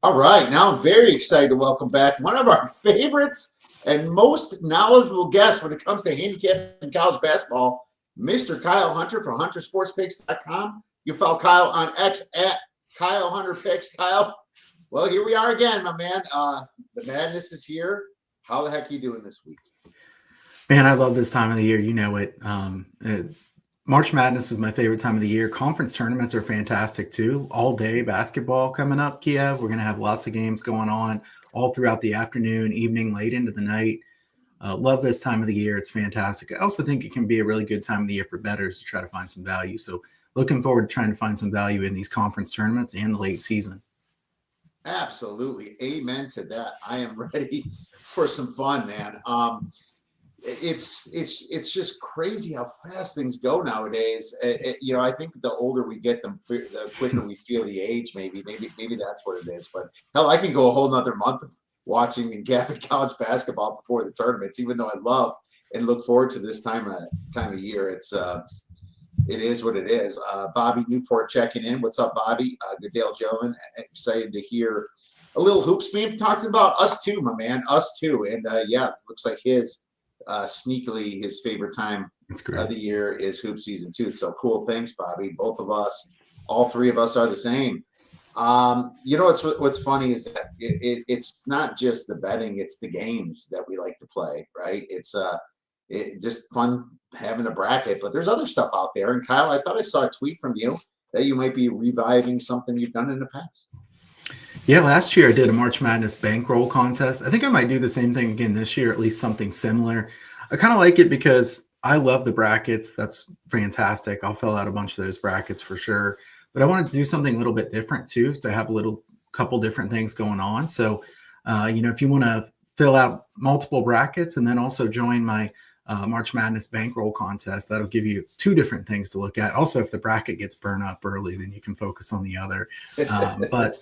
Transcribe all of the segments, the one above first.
All right, now I'm very excited to welcome back one of our favorites and most knowledgeable guests when it comes to handicapping college basketball, Mr. Kyle Hunter from HunterSportsPicks.com. You follow Kyle on X at Kyle Hunter Picks. Kyle, well, here we are again, my man. The madness is here. How the heck are you doing this week? Man, I love this time of the year. You know it. March Madness is my favorite time of the year. Conference tournaments are fantastic too. All day basketball coming up, Kiev. We're going to have lots of games going on all throughout the afternoon, evening, late into the night. Love this time of the year. It's fantastic. I also think it can be a really good time of the year for bettors to try to find some value. So looking forward to trying to find some value in these conference tournaments and the late season. Absolutely. Amen to that. I am ready for some fun, man. It's just crazy how fast things go nowadays. I think the older we get, the quicker we feel the age. Maybe that's what it is. But hell, I can go a whole nother month of watching and gapping college basketball before the tournaments, even though I love and look forward to this time of year. It is what it is. Bobby Newport checking in. What's up, Bobby? Good day, gentlemen. Excited to hear a little hoops being talked about. Us too, my man. Us too. And looks like sneakily his favorite time of the year is hoop season too. So cool. Thanks, Bobby. Both of us, all three of us are the same. What's funny is that it's not just the betting, it's the games that we like to play, right? It's just fun having a bracket, but there's other stuff out there. And Kyle, I thought I saw a tweet from you that you might be reviving something you've done in the past. Yeah, last year I did a March Madness bankroll contest. I think I might do the same thing again this year, at least something similar. I kind of like it because I love the brackets. That's fantastic. I'll fill out a bunch of those brackets for sure. But I want to do something a little bit different too, to have a couple different things going on. So, if you want to fill out multiple brackets and then also join my March Madness bankroll contest, that'll give you two different things to look at. Also, if the bracket gets burned up early, then you can focus on the other. But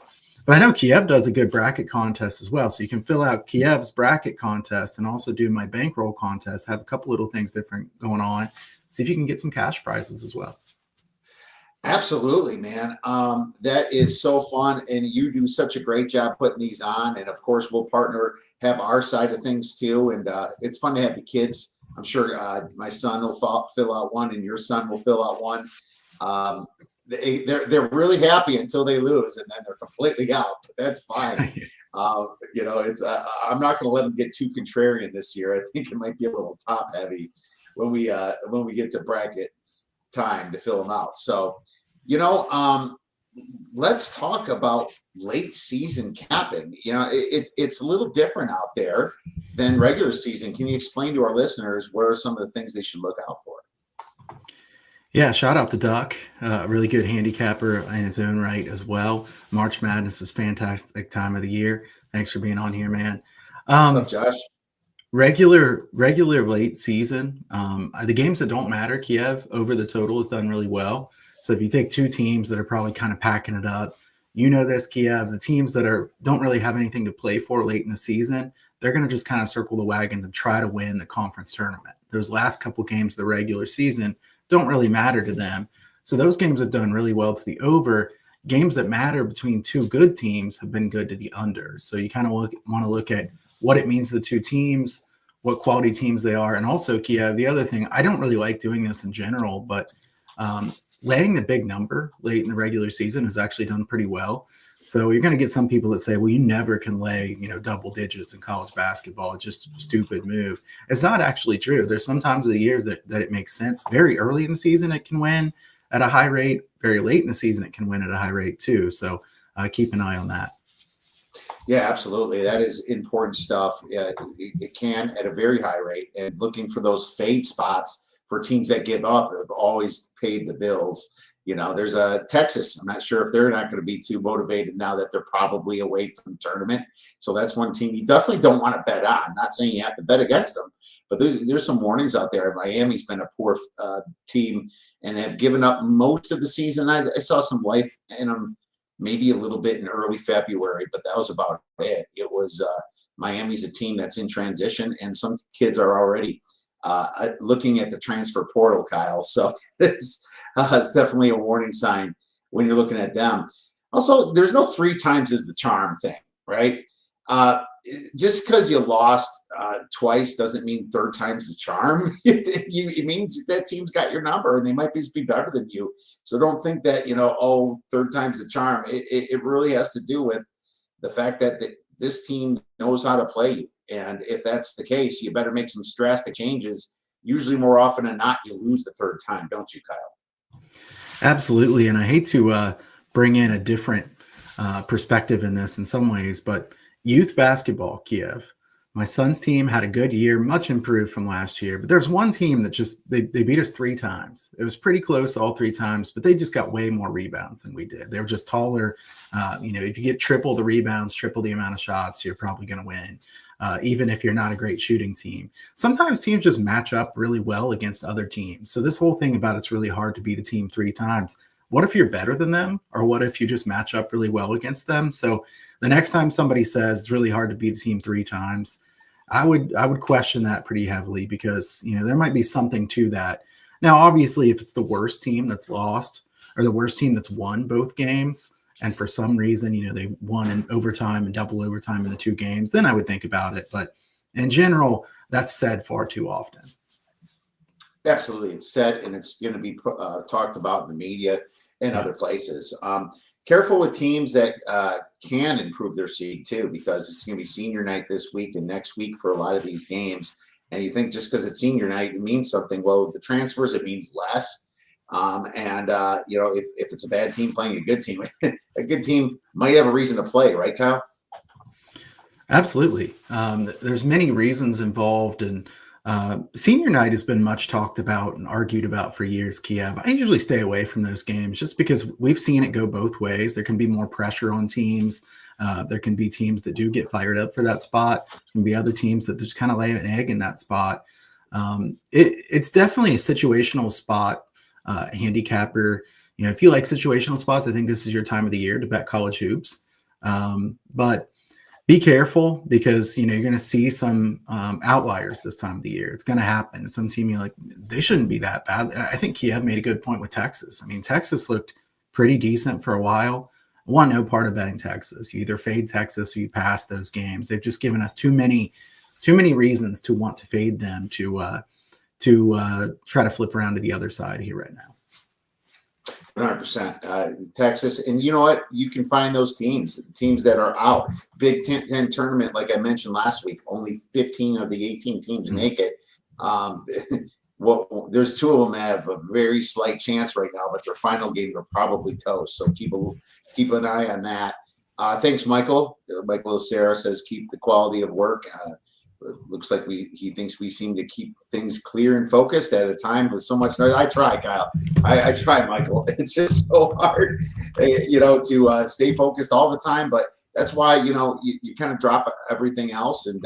I know Kiev does a good bracket contest as well. So you can fill out Kiev's bracket contest and also do my bankroll contest, have a couple little things different going on. See if you can get some cash prizes as well. Absolutely, man. That is so fun. And you do such a great job putting these on. And of course, we'll have our side of things too. And it's fun to have the kids. I'm sure my son will fill out one and your son will fill out one. They're really happy until they lose, and then they're completely out. But that's fine. I'm not going to let them get too contrarian this year. I think it might be a little top heavy when we get to bracket time to fill them out. So, let's talk about late season capping. It's a little different out there than regular season. Can you explain to our listeners what are some of the things they should look out for? Yeah, shout out to Duck, really good handicapper in his own right as well. March Madness is fantastic time of the year. Thanks for being on here, man. What's up, Josh? Regular late season, the games that don't matter, Kiev over the total has done really well. So if you take two teams that are probably kind of packing it up, this, Kiev, the teams that don't really have anything to play for late in the season, they're going to just kind of circle the wagons and try to win the conference tournament. Those last couple games of the regular season don't really matter to them. So those games have done really well to the over. Games that matter between two good teams have been good to the under. So you kind of want to look at what it means to the two teams, what quality teams they are. And also, Kiev, the other thing, I don't really like doing this in general, but laying the big number late in the regular season has actually done pretty well. So you're going to get some people that say, well, you never can lay, double digits in college basketball. It's just a stupid move. It's not actually true. There's some times of the years that it makes sense. Very early in the season, it can win at a high rate. Very late in the season, it can win at a high rate too. So keep an eye on that. Yeah, absolutely. That is important stuff. It can at a very high rate. And looking for those fade spots for teams that give up have always paid the bills. There's a Texas. I'm not sure if they're not going to be too motivated now that they're probably away from the tournament. So that's one team you definitely don't want to bet on. I'm not saying you have to bet against them, but there's some warnings out there. Miami's been a poor team and have given up most of the season. I saw some life in them, maybe a little bit in early February, but that was about it. It was Miami's a team that's in transition, and some kids are already looking at the transfer portal, Kyle. So it's definitely a warning sign when you're looking at them. Also, there's no three times is the charm thing, right? Uh, just because you lost twice doesn't mean third time's the charm. It means that team's got your number and they might just be better than you. So don't think that, oh, third time's the charm. It really has to do with the fact that this team knows how to play you. And if that's the case, you better make some drastic changes. Usually more often than not, you lose the third time, don't you, Kyle? Absolutely. And I hate to bring in a different perspective in this in some ways, but youth basketball, Kiev, my son's team had a good year, much improved from last year. But there's one team that they beat us 3 times. It was pretty close all 3 times, but they just got way more rebounds than we did. They were just taller. If you get triple the rebounds, triple the amount of shots, you're probably going to win. Even if you're not a great shooting team. Sometimes teams just match up really well against other teams. So this whole thing about it's really hard to beat a team 3 times. What if you're better than them? Or what if you just match up really well against them? So the next time somebody says it's really hard to beat a team 3 times, I would question that pretty heavily because, there might be something to that. Now, obviously, if it's the worst team that's lost or the worst team that's won both games, and for some reason, they won in overtime and double overtime in the 2 games, then I would think about it. But in general, that's said far too often. Absolutely. It's said, and it's going to be talked about in the media and other places. Careful with teams that can improve their seed too, because it's going to be senior night this week and next week for a lot of these games. And you think just because it's senior night, it means something. Well, the transfers, it means less. If it's a bad team playing a good team, a good team might have a reason to play, right, Kyle? Absolutely. There's many reasons involved, and senior night has been much talked about and argued about for years, Kiev. I usually stay away from those games just because we've seen it go both ways. There can be more pressure on teams. There can be teams that do get fired up for that spot. There can be other teams that just kind of lay an egg in that spot. It's definitely a situational spot. Handicapper, if you like situational spots, I think this is your time of the year to bet college hoops. But be careful because, you're going to see some outliers this time of the year. It's going to happen. Some team you're like, they shouldn't be that bad. I think Kiev made a good point with Texas. I mean, Texas looked pretty decent for a while. I want no part of betting Texas. You either fade Texas or you pass those games. They've just given us too many reasons to want to fade them to try to flip around to the other side here right now. 100%. Texas. And you know what? You can find those teams that are out. Big Ten tournament, like I mentioned last week, only 15 of the 18 teams make it. There's 2 of them that have a very slight chance right now, but their final game are probably toast. So keep an eye on that. Thanks, Michael. Michael Sarah says keep the quality of work. Looks like he thinks we seem to keep things clear and focused at a time with so much noise. I try, Kyle. I try, Michael. It's just so hard, to stay focused all the time. But that's why, you kind of drop everything else and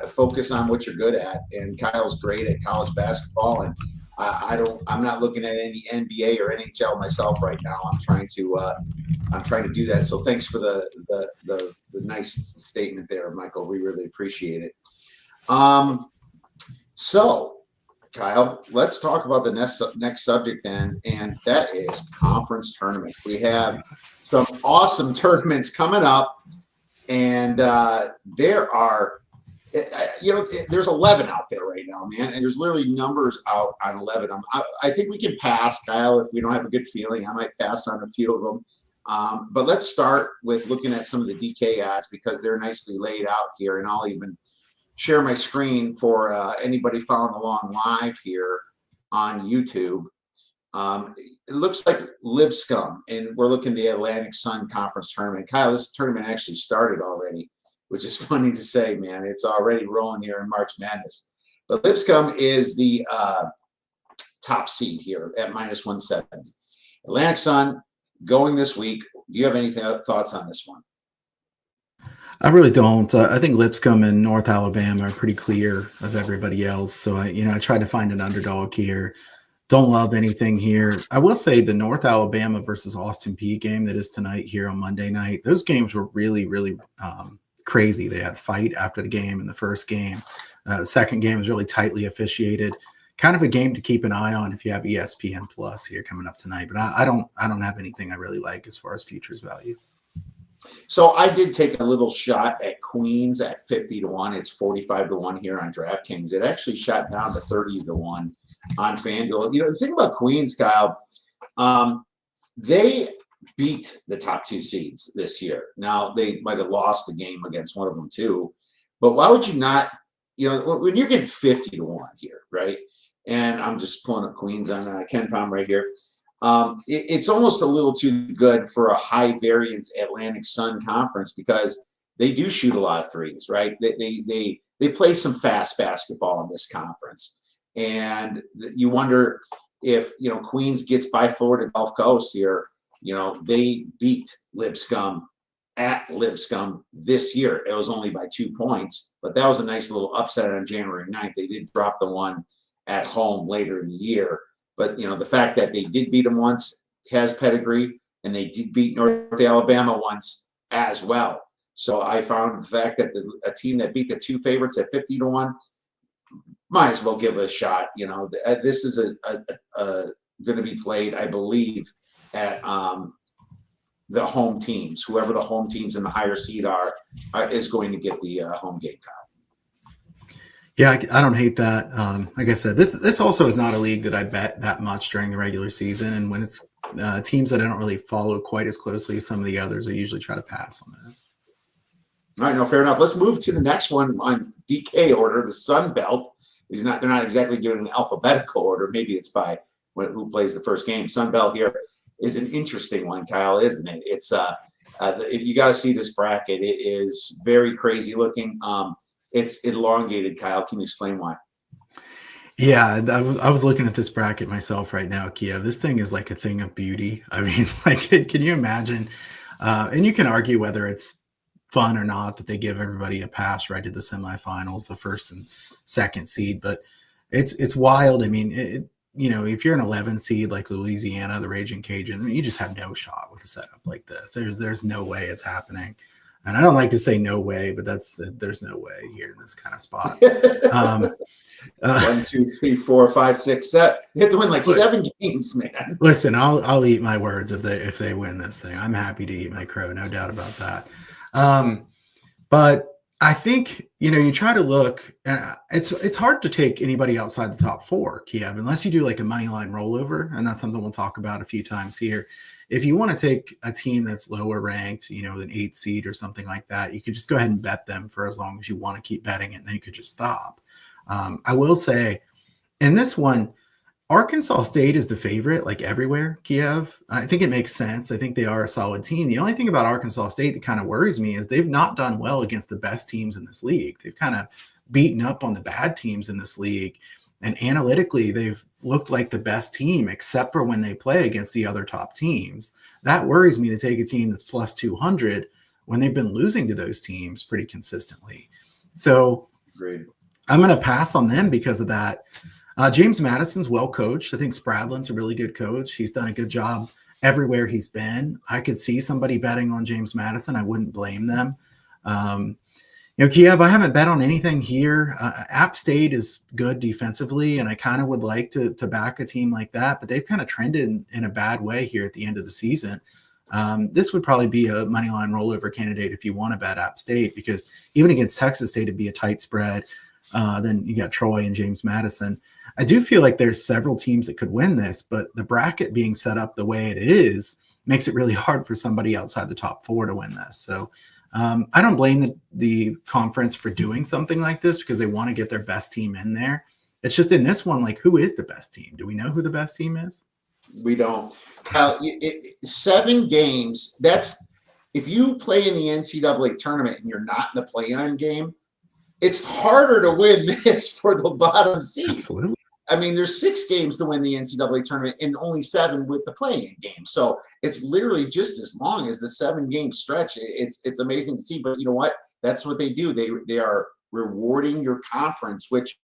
focus on what you're good at. And Kyle's great at college basketball, and I'm not looking at any NBA or NHL myself right now. I'm trying to do that. So thanks for the nice statement there, Michael. We really appreciate it. So Kyle, let's talk about the next subject then, and that is conference tournament. We have some awesome tournaments coming up, and there are there's 11 out there right now, man, and there's literally numbers out on 11. I think we can pass, Kyle, if we don't have a good feeling. I might pass on a few of them. But let's start with looking at some of the DK odds because they're nicely laid out here, and I'll even share my screen for anybody following along live here on YouTube. It looks like Lipscomb, and we're looking at the Atlantic Sun Conference Tournament. Kyle, this tournament actually started already, which is funny to say, man. It's already rolling here in March Madness. But Lipscomb is the top seed here at -170. Atlantic Sun going this week. Do you have any thoughts on this one? I really don't. I think Lipscomb and North Alabama are pretty clear of everybody else. So I try to find an underdog here. Don't love anything here. I will say the North Alabama versus Austin Peay game that is tonight here on Monday night. Those games were really, really crazy. They had a fight after the game in the first game. The second game was really tightly officiated. kind of a game to keep an eye on if you have ESPN Plus here coming up tonight. But I don't have anything I really like as far as futures value. So I did take a little shot at Queens at 50-1. It's 45-1 here on DraftKings. It actually shot down to 30-1 on FanDuel. The thing about Queens, Kyle, they beat the top two seeds this year. Now, they might have lost the game against one of them too, but why would you not, when you're getting 50-1 here, right? And I'm just pulling up Queens on Ken Palm right here. It's almost a little too good for a high variance Atlantic Sun conference because they do shoot a lot of threes, right? They play some fast basketball in this conference, and you wonder if Queens gets by Florida Gulf Coast here. They beat Lipscomb at Lipscomb this year. It was only by 2 points, but that was a nice little upset on January 9th. They did drop the one at home later in the year. But, the fact that they did beat them once has pedigree, and they did beat North Alabama once as well. So I found the fact that a team that beat the two favorites at 50-1 might as well give it a shot. This is going to be played, I believe, at the home teams. Whoever the home teams in the higher seed are is going to get the home game, Kyle. Yeah, I don't hate that. Like I said, this also is not a league that I bet that much during the regular season. And when it's teams that I don't really follow quite as closely as some of the others, I usually try to pass on that. All right, no, fair enough. Let's move to the next one on DK order, the Sun Belt. They're not exactly doing an alphabetical order. Maybe it's by who plays the first game. Sun Belt here is an interesting one, Kyle, isn't it? It's you got to see this bracket. It is very crazy looking. It's elongated, Kyle. Can you explain why? Yeah, I was looking at this bracket myself right now, Kiev. This thing is like a thing of beauty. I mean, can you imagine? And you can argue whether it's fun or not that they give everybody a pass right to the semifinals, the first and second seed. But it's wild. I mean, if you're an 11 seed like Louisiana, the Raging Cajun, you just have no shot with a setup like this. There's no way it's happening. And I don't like to say no way, but there's no way here in this kind of spot. 1, 2, 3, 4, 5, 6, 7. They have to win like 7 games, man. Listen, I'll eat my words if they win this thing. I'm happy to eat my crow, no doubt about that. But I think you try to look. It's hard to take anybody outside the top 4, Kiev, unless you do like a money line rollover, and that's something we'll talk about a few times here. If you want to take a team that's lower ranked, an 8 seed or something like that, you could just go ahead and bet them for as long as you want to keep betting it, and then you could just stop. I will say, in this one, Arkansas State is the favorite, like everywhere, Kiev. I think it makes sense. I think they are a solid team. The only thing about Arkansas State that kind of worries me is they've not done well against the best teams in this league. They've kind of beaten up on the bad teams in this league. And analytically, they've looked like the best team, except for when they play against the other top teams. That worries me to take a team that's plus 200 when they've been losing to those teams pretty consistently. So Agreed. I'm going to pass on them because of that. James Madison's well coached. I think Spradlin's a really good coach. He's done a good job everywhere he's been. I could see somebody betting on James Madison. I wouldn't blame them. Kiev, I haven't bet on anything here. App State is good defensively, and I kind of would like to back a team like that, but they've kind of trended in a bad way here at the end of the season. This would probably be a money line rollover candidate if you want to bet App State, because even against Texas State, it'd be a tight spread. Then you got Troy and James Madison. I do feel like there's several teams that could win this, but the bracket being set up the way it is makes it really hard for somebody outside the top 4 to win this. So I don't blame the conference for doing something like this because they want to get their best team in there. It's just in this one, like, who is the best team? Do we know who the best team is? We don't. 7 games, that's if you play in the NCAA tournament and you're not in the play-on game, it's harder to win this for the bottom seeds. Absolutely. I mean, there's 6 games to win the NCAA tournament and only 7 with the play-in game. So it's literally just as long as the 7-game stretch. It's amazing to see. But you know what? That's what they do. They are rewarding your conference, which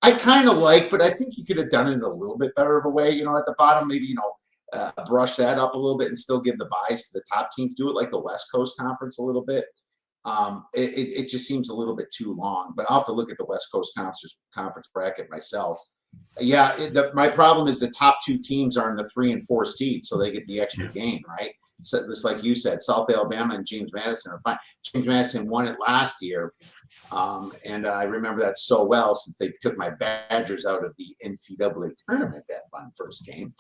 I kind of like, but I think you could have done it in a little bit better of a way. At the bottom, maybe, brush that up a little bit and still give the buys to the top teams. Do it like the West Coast Conference a little bit. It just seems a little bit too long, but I'll have to look at the West Coast Conference bracket myself Yeah, my problem is the top two teams are in the 3 and 4 seeds, so they get the extra Yeah. game, right? So just like you said, South Alabama and James Madison are fine. James Madison won it last year, and I remember that so well since they took my Badgers out of the NCAA tournament that fun first game.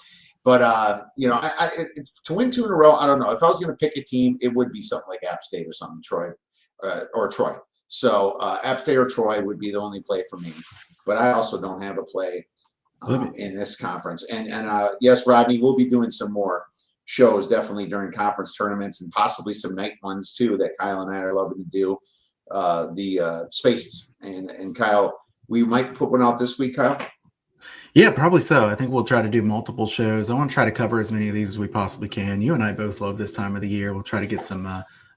But to win 2 in a row, I don't know. If I was going to pick a team, it would be something like App State or something, Troy, or Troy. So App State or Troy would be the only play for me. But I also don't have a play in this conference. And yes, Rodney, we'll be doing some more shows definitely during conference tournaments and possibly some night ones too that Kyle and I are loving to do. The spaces and Kyle, we might put one out this week, Kyle. Yeah, probably so. I think we'll try to do multiple shows. I want to try to cover as many of these as we possibly can. You and I both love this time of the year. We'll try to get some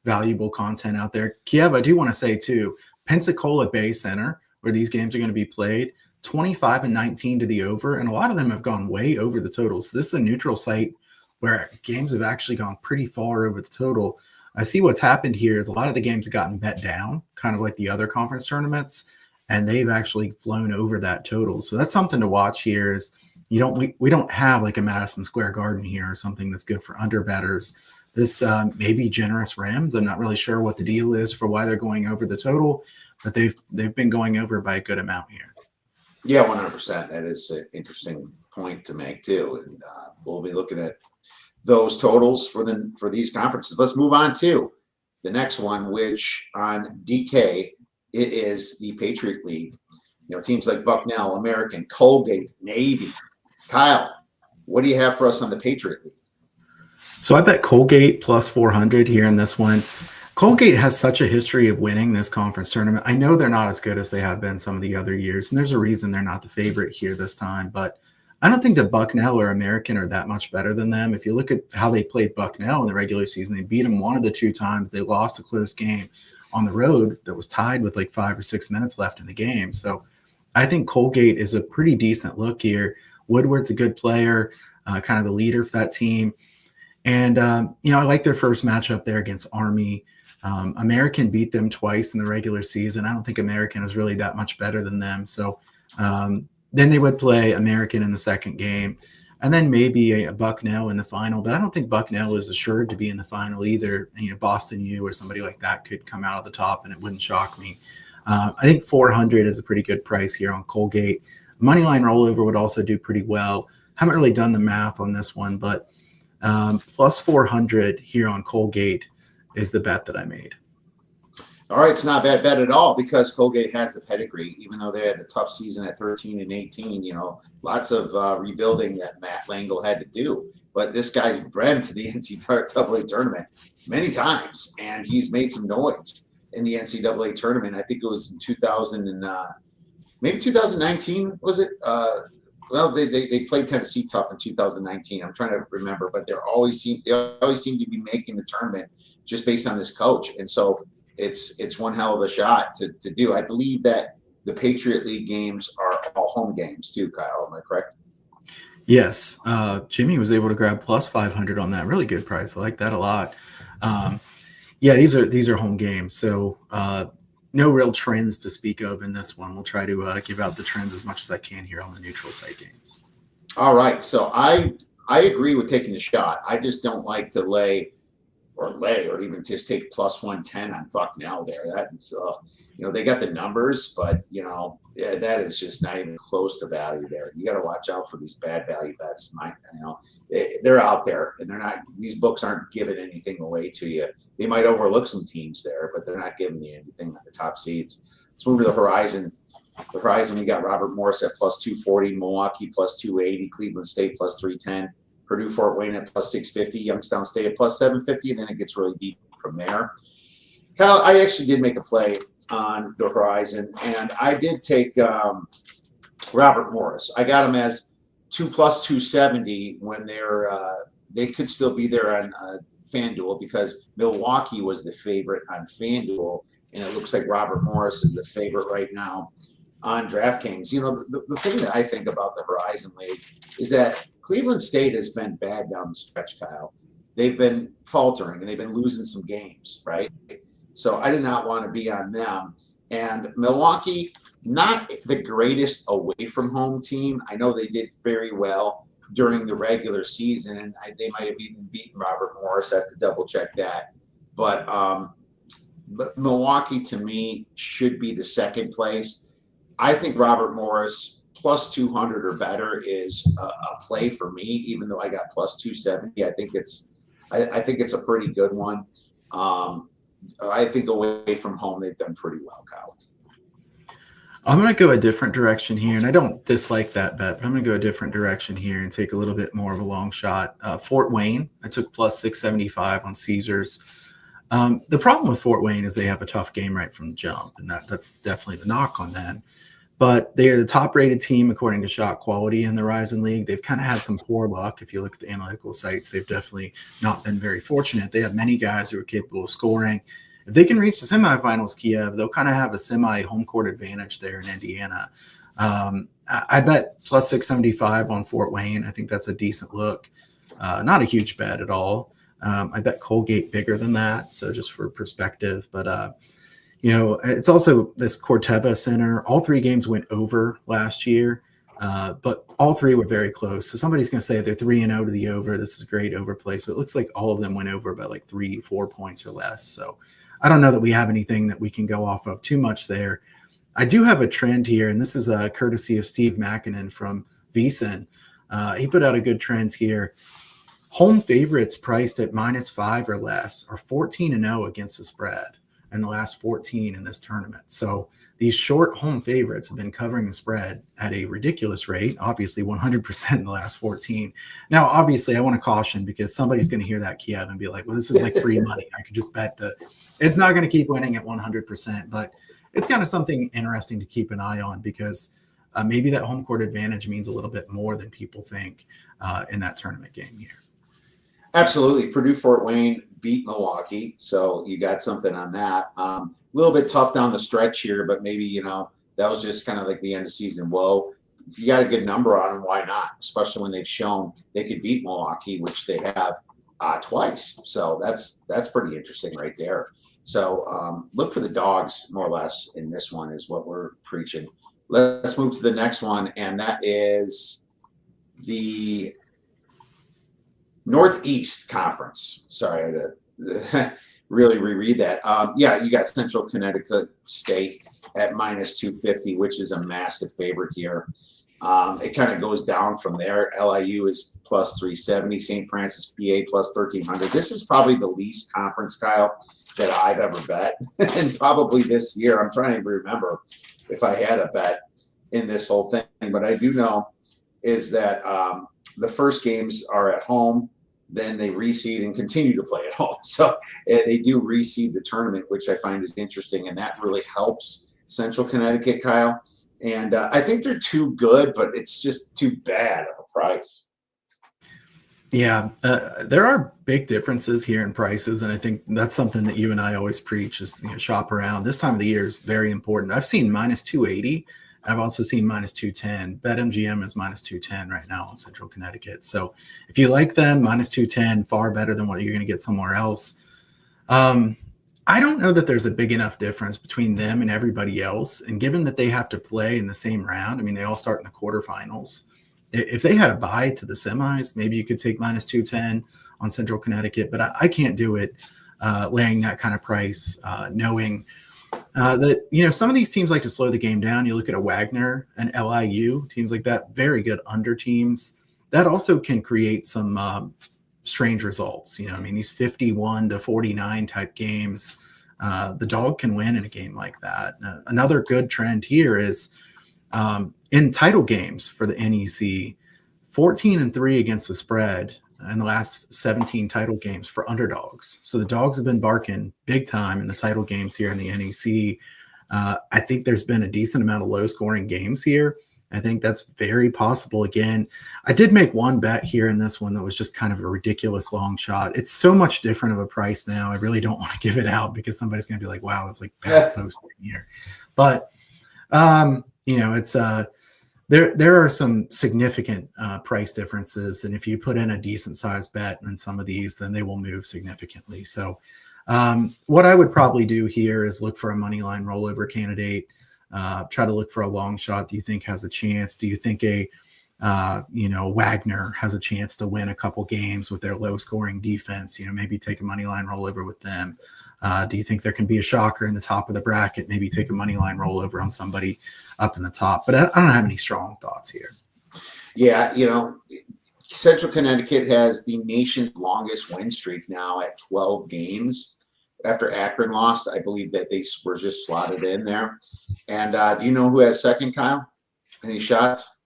valuable content out there. Kiev, I do want to say too, Pensacola Bay Center, where these games are going to be played, 25 and 19 to the over, and a lot of them have gone way over the totals. So this is a neutral site where games have actually gone pretty far over the total. I see what's happened here is a lot of the games have gotten bet down, kind of like the other conference tournaments, and they've actually flown over that total. So that's something to watch here is we don't have like a Madison Square Garden here or something that's good for under bettors. This may be generous Rams. I'm not really sure what the deal is for why they're going over the total, but they've been going over by a good amount here. Yeah, 100%. That is an interesting point to make too, and we'll be looking at those totals for these conferences. Let's move on to the next one, which on DK it is the Patriot League. Teams like Bucknell, American, Colgate, Navy. Kyle, what do you have for us on the Patriot League? So I bet Colgate plus 400 here in this one. Colgate has such a history of winning this conference tournament. I know they're not as good as they have been some of the other years, and there's a reason they're not the favorite here this time. But I don't think that Bucknell or American are that much better than them. If you look at how they played Bucknell in the regular season, they beat them one of the 2 times. They lost a close game on the road that was tied with like 5 or 6 minutes left in the game. So I think Colgate is a pretty decent look here. Woodward's a good player, kind of the leader for that team. And, I like their first matchup there against Army. American beat them twice in the regular season. I don't think American is really that much better than them. So then they would play American in the second game and then maybe a Bucknell in the final. But I don't think Bucknell is assured to be in the final either. Boston U or somebody like that could come out of the top and it wouldn't shock me. I think 400 is a pretty good price here on Colgate. Moneyline rollover would also do pretty well. Haven't really done the math on this one, but plus 400 here on Colgate is the bet that I made. All right, it's not a bad bet at all because Colgate has the pedigree, even though they had a tough season at 13 and 18. Lots of rebuilding that Matt Langle had to do. But this guy's been to the NCAA tournament many times, and he's made some noise in the NCAA tournament. I think it was in 2000 and maybe 2019 was it? Well, they played Tennessee tough in 2019. I'm trying to remember, but they always seem to be making the tournament just based on this coach, and so it's one hell of a shot to do. I believe that the Patriot League games are all home games too, Kyle. Am I correct? Yes. Jimmy was able to grab plus 500 on that. Really good price. I like that a lot. Yeah, these are home games. So no real trends to speak of in this one. We'll try to give out the trends as much as I can here on the neutral site games. All right. So I agree with taking the shot. I just don't like to lay or even just take plus 110 on Bucknell there. That's they got the numbers, but that is just not even close to value there. You got to watch out for these bad value bets. They're out there, and they're not. These books aren't giving anything away to you. They might overlook some teams there, but they're not giving you anything on the top seeds. Let's move to the Horizon. The Horizon, we got Robert Morris at plus 240, Milwaukee plus 280, Cleveland State plus 310. Purdue Fort Wayne at plus 650, Youngstown State at plus 750, and then it gets really deep from there. Kyle, I actually did make a play on the Horizon, and I did take Robert Morris. I got him as 2 plus 270 when they could still be there on FanDuel because Milwaukee was the favorite on FanDuel, and it looks like Robert Morris is the favorite right now on DraftKings. The thing that I think about the Horizon League is that Cleveland State has been bad down the stretch, Kyle. They've been faltering and they've been losing some games, right? So I did not want to be on them. And Milwaukee, not the greatest away from home team. I know they did very well during the regular season, and they might have even beaten Robert Morris. I have to double check that. But Milwaukee to me should be the second place. I think Robert Morris plus 200 or better is a play for me, even though I got plus 270. I think it's a pretty good one. Um, I think away from home they've done pretty well, Kyle. I'm going to go a different direction here, and I don't dislike that bet, but I'm going to go a different direction here and take a little bit more of a long shot. Fort Wayne, I took plus 675 on Caesars. The problem with Fort Wayne is they have a tough game right from the jump, and that's definitely the knock on them. But they are the top-rated team according to shot quality in the Horizon League. They've kind of had some poor luck. If you look at the analytical sites, they've definitely not been very fortunate. They have many guys who are capable of scoring. If they can reach the semifinals, Kiev, they'll kind of have a semi-home court advantage there in Indiana. I bet plus 675 on Fort Wayne. I think that's a decent look. Not a huge bet at all. I bet Colgate bigger than that, so just for perspective. But it's also this Corteva Center. All three games went over last year, but all three were very close. So somebody's going to say they're 3-0 to the over. This is a great overplay. So it looks like all of them went over by like 3-4 points or less. So I don't know that we have anything that we can go off of too much there. I do have a trend here, and this is a courtesy of Steve Makinen from VSiN. He put out a good trend here. Home favorites priced at -5 or less are 14-0 against the spread in the last 14 in this tournament. So these short home favorites have been covering the spread at a ridiculous rate, obviously 100% in the last 14. Now, obviously, I want to caution because somebody's going to hear that, Kiev, and be like, well, this is like free money. I could just bet that it's not going to keep winning at 100%. But it's kind of something interesting to keep an eye on because maybe that home court advantage means a little bit more than people think in that tournament game here. Absolutely. Purdue Fort Wayne beat Milwaukee, so you got something on that. A little bit tough down the stretch here, but maybe, that was just kind of like the end of season woe. If you got a good number on them, why not? Especially when they've shown they could beat Milwaukee, which they have twice. So that's pretty interesting right there. So look for the dogs more or less in this one is what we're preaching. Let's move to the next one, and that is the Northeast Conference. Sorry, I had to really reread that. You got Central Connecticut State at -250, which is a massive favorite here. It kind of goes down from there. LIU is plus 370, St. Francis, PA plus 1300. This is probably the least conference, Kyle, that I've ever bet. And probably this year, I'm trying to remember if I had a bet in this whole thing. But I do know is that the first games are at home. Then they reseed and continue to play at home. So they do reseed the tournament, which I find is interesting. And that really helps Central Connecticut, Kyle. And I think they're too good, but it's just too bad of a price. Yeah, there are big differences here in prices. And I think that's something that you and I always preach is shop around. This time of the year is very important. I've seen -280. I've also seen -210. BetMGM is -210 right now in Central Connecticut. So if you like them, -210, far better than what you're going to get somewhere else. I don't know that there's a big enough difference between them and everybody else. And given that they have to play in the same round, I mean, they all start in the quarterfinals. If they had a bye to the semis, maybe you could take -210 on Central Connecticut. But I can't do it laying that kind of price, knowing that some of these teams like to slow the game down. You look at a Wagner and LIU, teams like that, very good under teams. That also can create some strange results. These 51-49 type games, the dog can win in a game like that. Another good trend here is in title games for the NEC, 14-3 against the spread in the last 17 title games for underdogs. So the dogs have been barking big time in the title games here in the NEC. I think there's been a decent amount of low scoring games here. I think that's very possible. Again, I did make one bet here in this one that was just kind of a ridiculous long shot. It's so much different of a price now. I really don't want to give it out because somebody's going to be like, wow, it's like past posting here. But, it's there are some significant price differences. And if you put in a decent sized bet in some of these, then they will move significantly. So What I would probably do here is look for a money line rollover candidate. Try to look for a long shot. Do you think has a chance? Do you think Wagner has a chance to win a couple games with their low scoring defense? Maybe take a money line rollover with them. Do you think there can be a shocker in the top of the bracket? Maybe take a money line rollover on somebody up in the top. But I don't have any strong thoughts here. Yeah, Central Connecticut has the nation's longest win streak now at 12 games. After Akron lost, I believe that they were just slotted in there. And do you know who has second, Kyle? Any shots?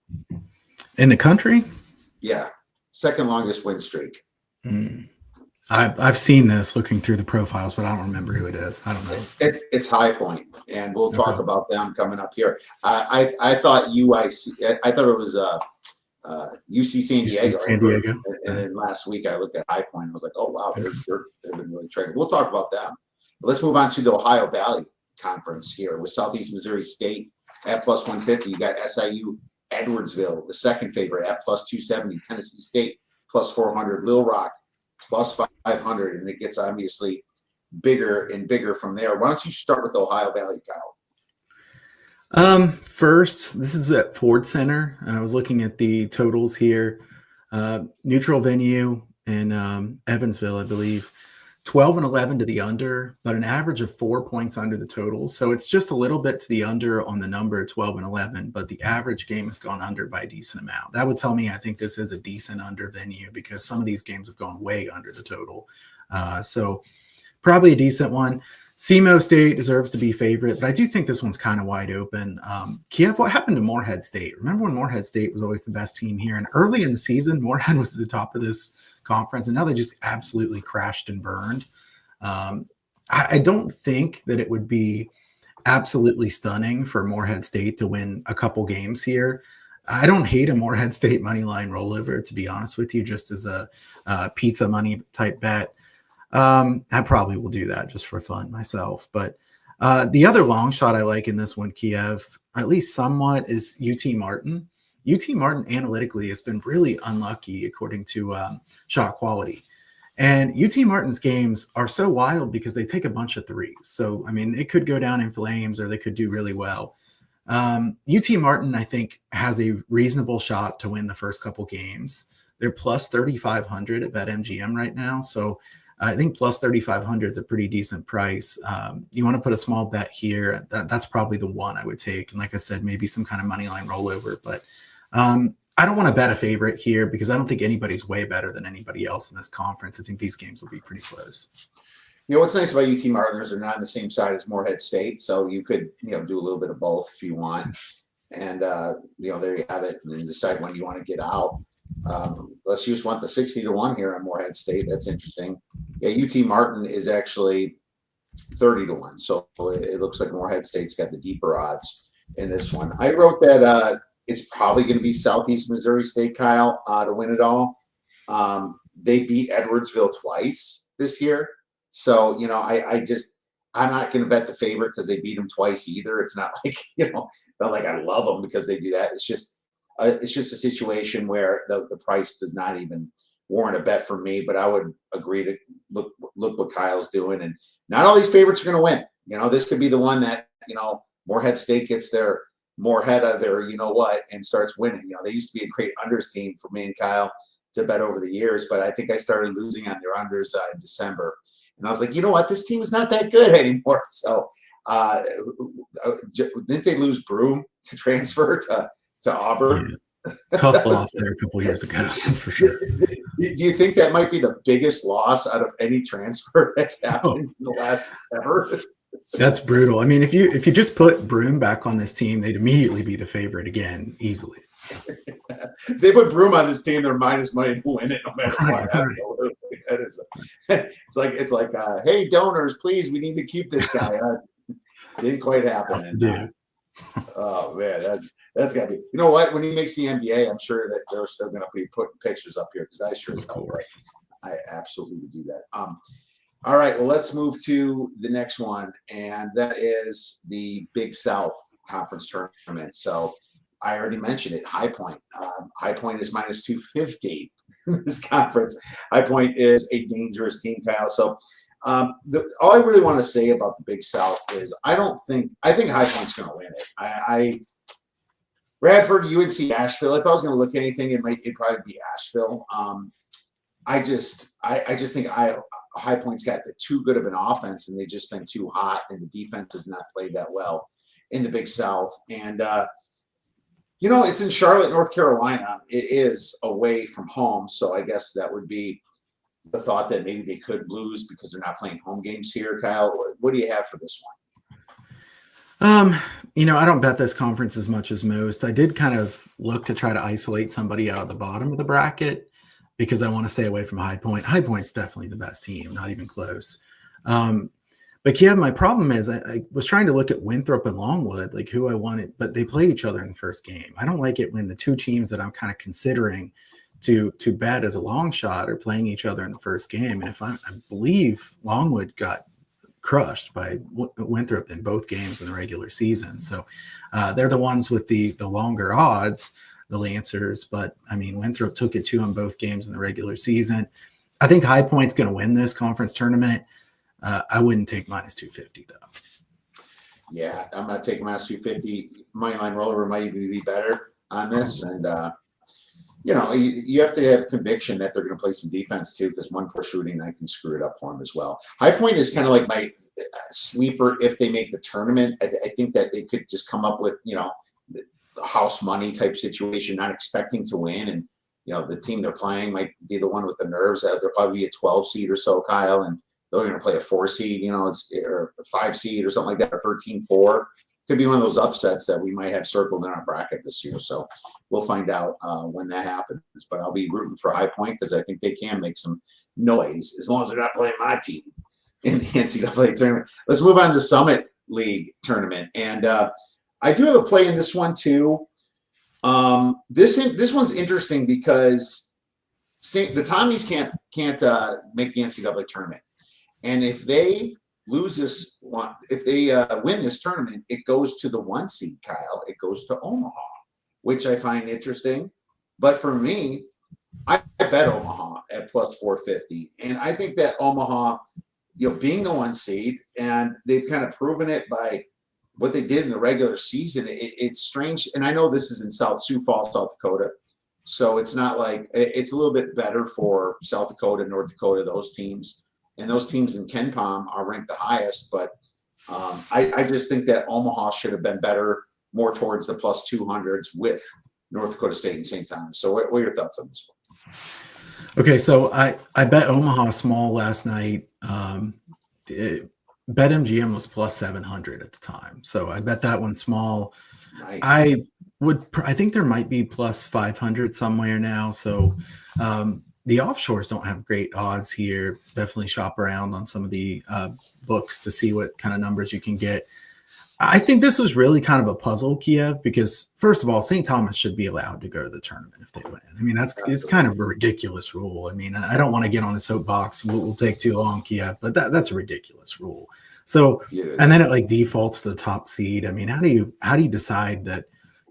In the country? Yeah, second longest win streak. I've seen this looking through the profiles, but I don't remember who it is. I don't know. It's High Point, and we'll talk about them coming up here. I thought UIC. I thought it was UC San Diego. San Diego. And then last week I looked at High Point and I was like, oh wow, they've been really trading. We'll talk about them. But let's move on to the Ohio Valley Conference here with Southeast Missouri State at plus 150. You got SIU Edwardsville, the second favorite, at plus 270. Tennessee State plus 400. Little Rock plus 500, and it gets obviously bigger and bigger from there. Why don't you start with Ohio Valley, Kyle? First, this is at Ford Center, and I was looking at the totals here. Neutral venue in Evansville, I believe. 12 and 11 to the under, but an average of 4 points under the total. So it's just a little bit to the under on the number 12 and 11, but the average game has gone under by a decent amount. That would tell me I think this is a decent under venue because some of these games have gone way under the total. So probably a decent one. SEMO State deserves to be favorite, but I do think this one's kind of wide open. Kiev, what happened to Morehead State? Remember when Morehead State was always the best team here? And early in the season, Morehead was at the top of this conference, and now they just absolutely crashed and burned. I don't think that it would be absolutely stunning for Morehead State to win a couple games here. I don't hate a Morehead State money line rollover, to be honest with you, just as a pizza money type bet. I probably will do that just for fun myself. But the other long shot I like in this one, Kiev, at least somewhat, is UT Martin. UT Martin analytically has been really unlucky according to shot quality. And UT Martin's games are so wild because they take a bunch of threes. So, I mean, it could go down in flames or they could do really well. UT Martin, I think, has a reasonable shot to win the first couple games. They're plus 3,500 at BetMGM right now. So I think plus 3,500 is a pretty decent price. You want to put a small bet here. That's probably the one I would take. And like I said, maybe some kind of money line rollover. But I don't want to bet a favorite here because I don't think anybody's way better than anybody else in this conference. I think these games will be pretty close. What's nice about UT Martin is they're not on the same side as Morehead State. So you could, do a little bit of both if you want. And, there you have it. And then decide when you want to get out. Let's just want the 60-1 here on Morehead State. That's interesting. Yeah, UT Martin is actually 30-1. So it looks like Morehead State's got the deeper odds in this one. I wrote that it's probably going to be Southeast Missouri State, Kyle, to win it all. They beat Edwardsville twice this year. So, I'm not going to bet the favorite because they beat them twice either. It's not like, not like I love them because they do that. It's just a situation where the price does not even warrant a bet for me, but I would agree to look what Kyle's doing. And not all these favorites are going to win. This could be the one that, Morehead State gets their Morehead of their, and starts winning. They used to be a great unders team for me and Kyle to bet over the years, but I think I started losing on their unders in December. And I was like, you know what? This team is not that good anymore. So didn't they lose Broom to transfer to Auburn? Yeah. Tough loss there a couple of years ago. That's for sure. Do you think that might be the biggest loss out of any transfer that's happened in the last ever? That's brutal. I mean, if you just put Broom back on this team, they'd immediately be the favorite again, easily. If they put Broom on this team, they're minus money to win it no matter what. Right. It's like hey, donors, please, we need to keep this guy. Didn't quite happen. Yeah. Oh man, that's gotta be. You know what? When he makes the NBA, I'm sure that they're still gonna be putting pictures up here because I sure as hell right. I absolutely would do that. All right, well, let's move to the next one, and that is the Big South Conference Tournament. So I already mentioned it, High Point. High Point is minus 250 in this conference. High Point is a dangerous team, Kyle. So All I really want to say about the Big South is I think High Point's going to win it. Radford, UNC, Asheville. If I was going to look at anything, it'd probably be Asheville. I just think High Point's got too good of an offense, and they've just been too hot, and the defense has not played that well in the Big South. And it's in Charlotte, North Carolina. It is away from home, so I guess that would be the thought that maybe they could lose because they're not playing home games here. Kyle, what do you have for this one? I don't bet this conference as much as most. I did kind of look to try to isolate somebody out of the bottom of the bracket because I want to stay away from High Point. High Point's definitely the best team, not even close. But Kiev, my problem is I was trying to look at Winthrop and Longwood, like who I wanted, but they play each other in the first game. I don't like it when the two teams that I'm kind of considering to bet as a long shot are playing each other in the first game. And if I believe Longwood got crushed by Winthrop in both games in the regular season. So they're the ones with the longer odds, the Lancers. But I mean, Winthrop took it to them both games in the regular season. I think High Point's going to win this conference tournament. I wouldn't take minus 250 though. Yeah, I'm not taking minus 250. Moneyline roller might even be better on this. And, you have to have conviction that they're going to play some defense too, because one poor shooting, I can screw it up for them as well. High Point is kind of like my sleeper if they make the tournament. I think that they could just come up with, house money type situation, not expecting to win. And, the team they're playing might be the one with the nerves. They'll probably be a 12 seed or so, Kyle, and they're going to play a 4 seed, or a 5 seed or something like that, or 13-4. Could be one of those upsets that we might have circled in our bracket this year. So we'll find out when that happens. But I'll be rooting for High Point because I think they can make some noise as long as they're not playing my team in the NCAA tournament. Let's move on to the Summit League tournament. And I do have a play in this one too. This one's interesting because the Tommies can't make the NCAA tournament. And if they lose this one, if they win this tournament, it goes to the 1 seed, Kyle. It goes to Omaha, which I find interesting. But for me, I bet Omaha at plus 450. And I think that Omaha, being the 1 seed, and they've kind of proven it by what they did in the regular season. It's strange. And I know this is in Sioux Falls, South Dakota. So it's not like it's a little bit better for South Dakota, North Dakota, those teams. And those teams in KenPom are ranked the highest, but I just think that Omaha should have been better, more towards the plus 200s with North Dakota State and St. Thomas. So what are your thoughts on this one? Okay, so I bet Omaha small last night. BetMGM was plus 700 at the time, so I bet that one small. Nice. I think there might be plus 500 somewhere now. So the offshores don't have great odds here. Definitely shop around on some of the books to see what kind of numbers you can get. I think this was really kind of a puzzle, Kiev, because first of all, St. Thomas should be allowed to go to the tournament if they win. I mean, it's kind of a ridiculous rule. I mean, I don't want to get on a soapbox. We'll take too long, Kiev, but that's a ridiculous rule. So, and then it defaults to the top seed. I mean, how do you decide that,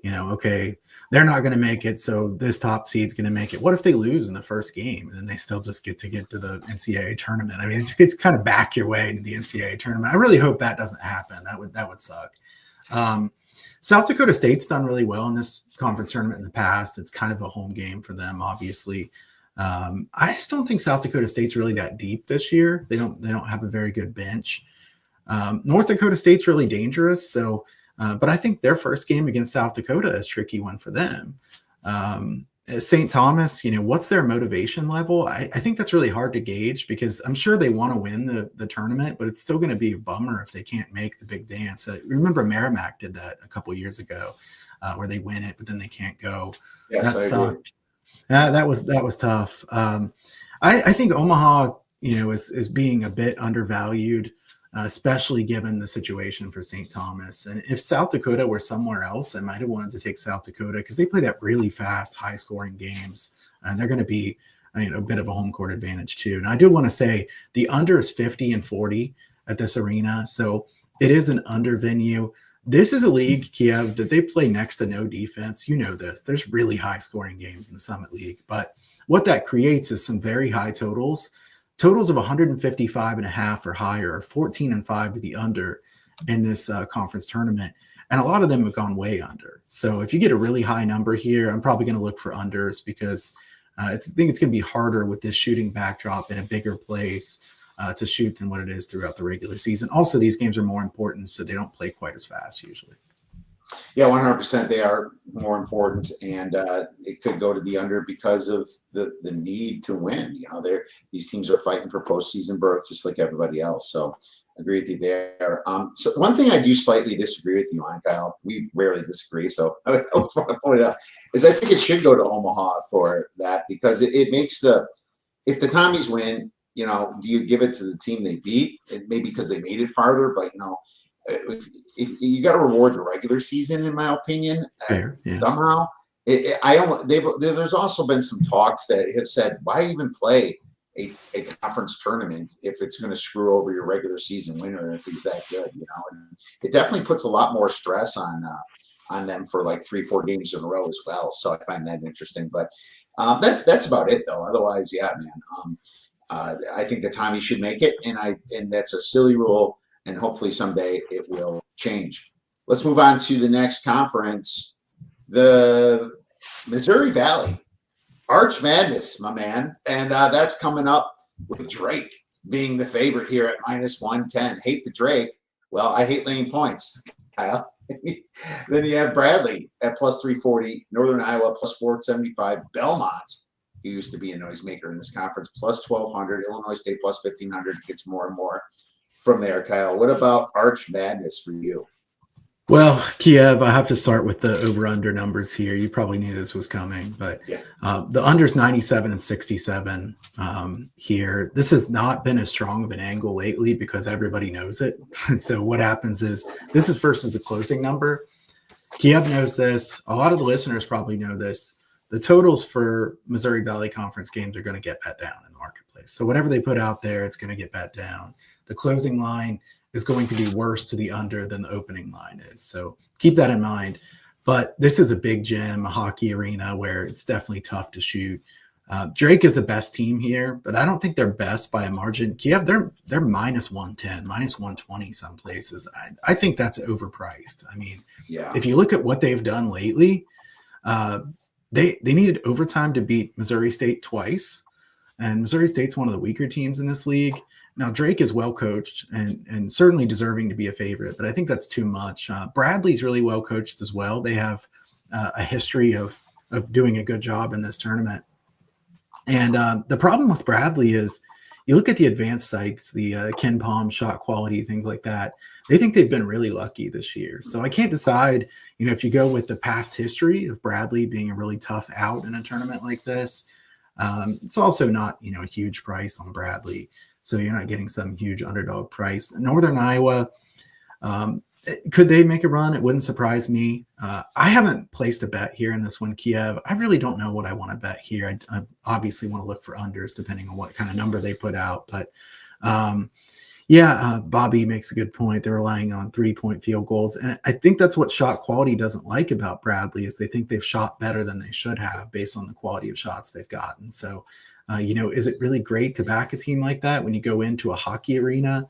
okay, they're not going to make it, so this top seed's going to make it? What if they lose in the first game and then they still just get to the NCAA tournament? I mean, it's kind of back your way into the NCAA tournament. I really hope that doesn't happen. That would suck. South Dakota State's done really well in this conference tournament in the past. It's kind of a home game for them, obviously. I just don't think South Dakota State's really that deep this year. They don't have a very good bench. North Dakota State's really dangerous, so. But I think their first game against South Dakota is a tricky one for them. St. Thomas, what's their motivation level? I think that's really hard to gauge because I'm sure they want to win the tournament, but it's still going to be a bummer if they can't make the big dance. Remember Merrimack did that a couple of years ago where they win it, but then they can't go. Yes, that sucked. That was tough. I think Omaha, is being a bit undervalued. Especially given the situation for St. Thomas. And if South Dakota were somewhere else, I might have wanted to take South Dakota because they play that really fast, high-scoring games. And they're going to be a bit of a home court advantage too. And I do want to say the under is 50 and 40 at this arena. So it is an under venue. This is a league, Kiev, that they play next to no defense. You know this. There's really high-scoring games in the Summit League. But what that creates is some very high totals totals of 155.5 or higher, or 14-5 to the under in this conference tournament. And a lot of them have gone way under. So if you get a really high number here, I'm probably going to look for unders because I think it's going to be harder with this shooting backdrop in a bigger place to shoot than what it is throughout the regular season. Also, these games are more important, so they don't play quite as fast usually. Yeah, 100%. They are more important, and it could go to the under because of the need to win. These teams are fighting for postseason berth just like everybody else. So I agree with you there. So one thing I do slightly disagree with you on, Kyle, we rarely disagree, so I always want to point it out, is I think it should go to Omaha for that because it makes if the Tommies win, do you give it to the team they beat? It may be because they made it farther, but if you got to reward the regular season, in my opinion, Fair, yeah. somehow. There's also been some talks that have said, why even play a conference tournament if it's going to screw over your regular season winner if he's that good? And it definitely puts a lot more stress on them for like 3-4 games in a row as well. So I find that interesting. But that's about it, though. Otherwise, yeah, man. I think the Tommy should make it, and that's a silly rule. And hopefully someday it will change. Let's move on to the next conference, the Missouri Valley. Arch Madness, my man. And that's coming up with Drake being the favorite here at -110. Hate the Drake. Well, I hate laying points, Kyle. Then you have Bradley at +340, Northern Iowa +475, Belmont, who used to be a noisemaker in this conference, +1200, Illinois State +1500. It gets more and more from there, Kyle. What about Arch Madness for you? Well, Kiev, I have to start with the over-under numbers here. You probably knew this was coming, but yeah. The under's 97 and 67 here. This has not been as strong of an angle lately because everybody knows it. So what happens is this is versus the closing number. Kiev knows this. A lot of the listeners probably know this. The totals for Missouri Valley Conference games are going to get bet down in the marketplace. So whatever they put out there, it's going to get bet down. The closing line is going to be worse to the under than the opening line is. So keep that in mind. But this is a big gym, a hockey arena where it's definitely tough to shoot. Drake is the best team here, but I don't think they're best by a margin. Kiev, they're -110, -120 some places. I think that's overpriced. I mean, yeah. If you look at what they've done lately, they needed overtime to beat Missouri State twice. And Missouri State's one of the weaker teams in this league. Now, Drake is well coached and certainly deserving to be a favorite, but I think that's too much. Bradley's really well coached as well. They have a history of doing a good job in this tournament. And the problem with Bradley is you look at the advanced sites, the Ken Palm shot quality, things like that. They think they've been really lucky this year. So I can't decide, if you go with the past history of Bradley being a really tough out in a tournament like this. It's also not, a huge price on Bradley. So you're not getting some huge underdog price. Northern Iowa, could they make a run? It wouldn't surprise me. I haven't placed a bet here in this one, Kiev. I really don't know what I want to bet here. I obviously want to look for unders depending on what kind of number they put out. But Bobby makes a good point. They're relying on 3-point field goals. And I think that's what shot quality doesn't like about Bradley is they think they've shot better than they should have based on the quality of shots they've gotten. So, is it really great to back a team like that when you go into a hockey arena?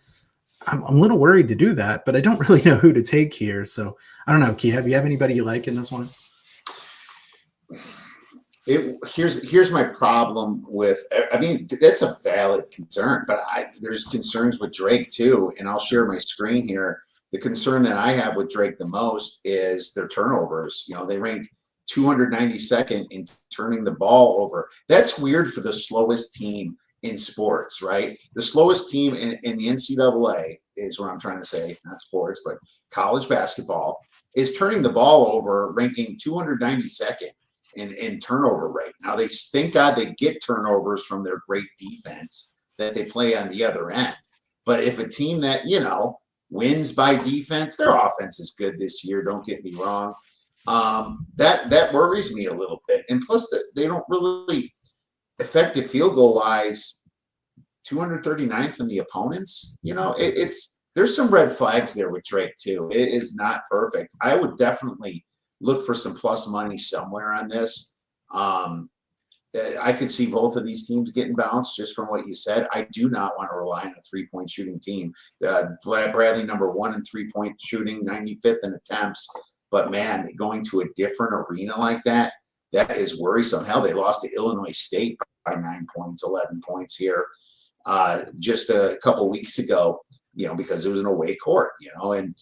I'm a little worried to do that, but I don't really know who to take here. So I don't know. Kiev, you have anybody you like in this one? Here's my problem with. I mean, that's a valid concern, but there's concerns with Drake too, and I'll share my screen here. The concern that I have with Drake the most is their turnovers. They rank 292nd in turning the ball over. That's weird for the slowest team in sports, right? The slowest team in the NCAA is what I'm trying to say, not sports, but college basketball is turning the ball over, ranking 292nd in turnover rate. Now, thank God they get turnovers from their great defense that they play on the other end. But if a team that, wins by defense, their offense is good this year, don't get me wrong. That worries me a little bit. And plus, they don't really effective field goal wise 239th in the opponents. There's some red flags there with Drake too. It is not perfect. I would definitely look for some plus money somewhere on this. I could see both of these teams getting bounced just from what you said. I do not want to rely on a 3-point shooting team. Bradley, number 1 in 3-point shooting, 95th in attempts. But man, going to a different arena like that is worrisome. Hell, they lost to Illinois State by 9 points, 11 points here just a couple weeks ago, because it was an away court, and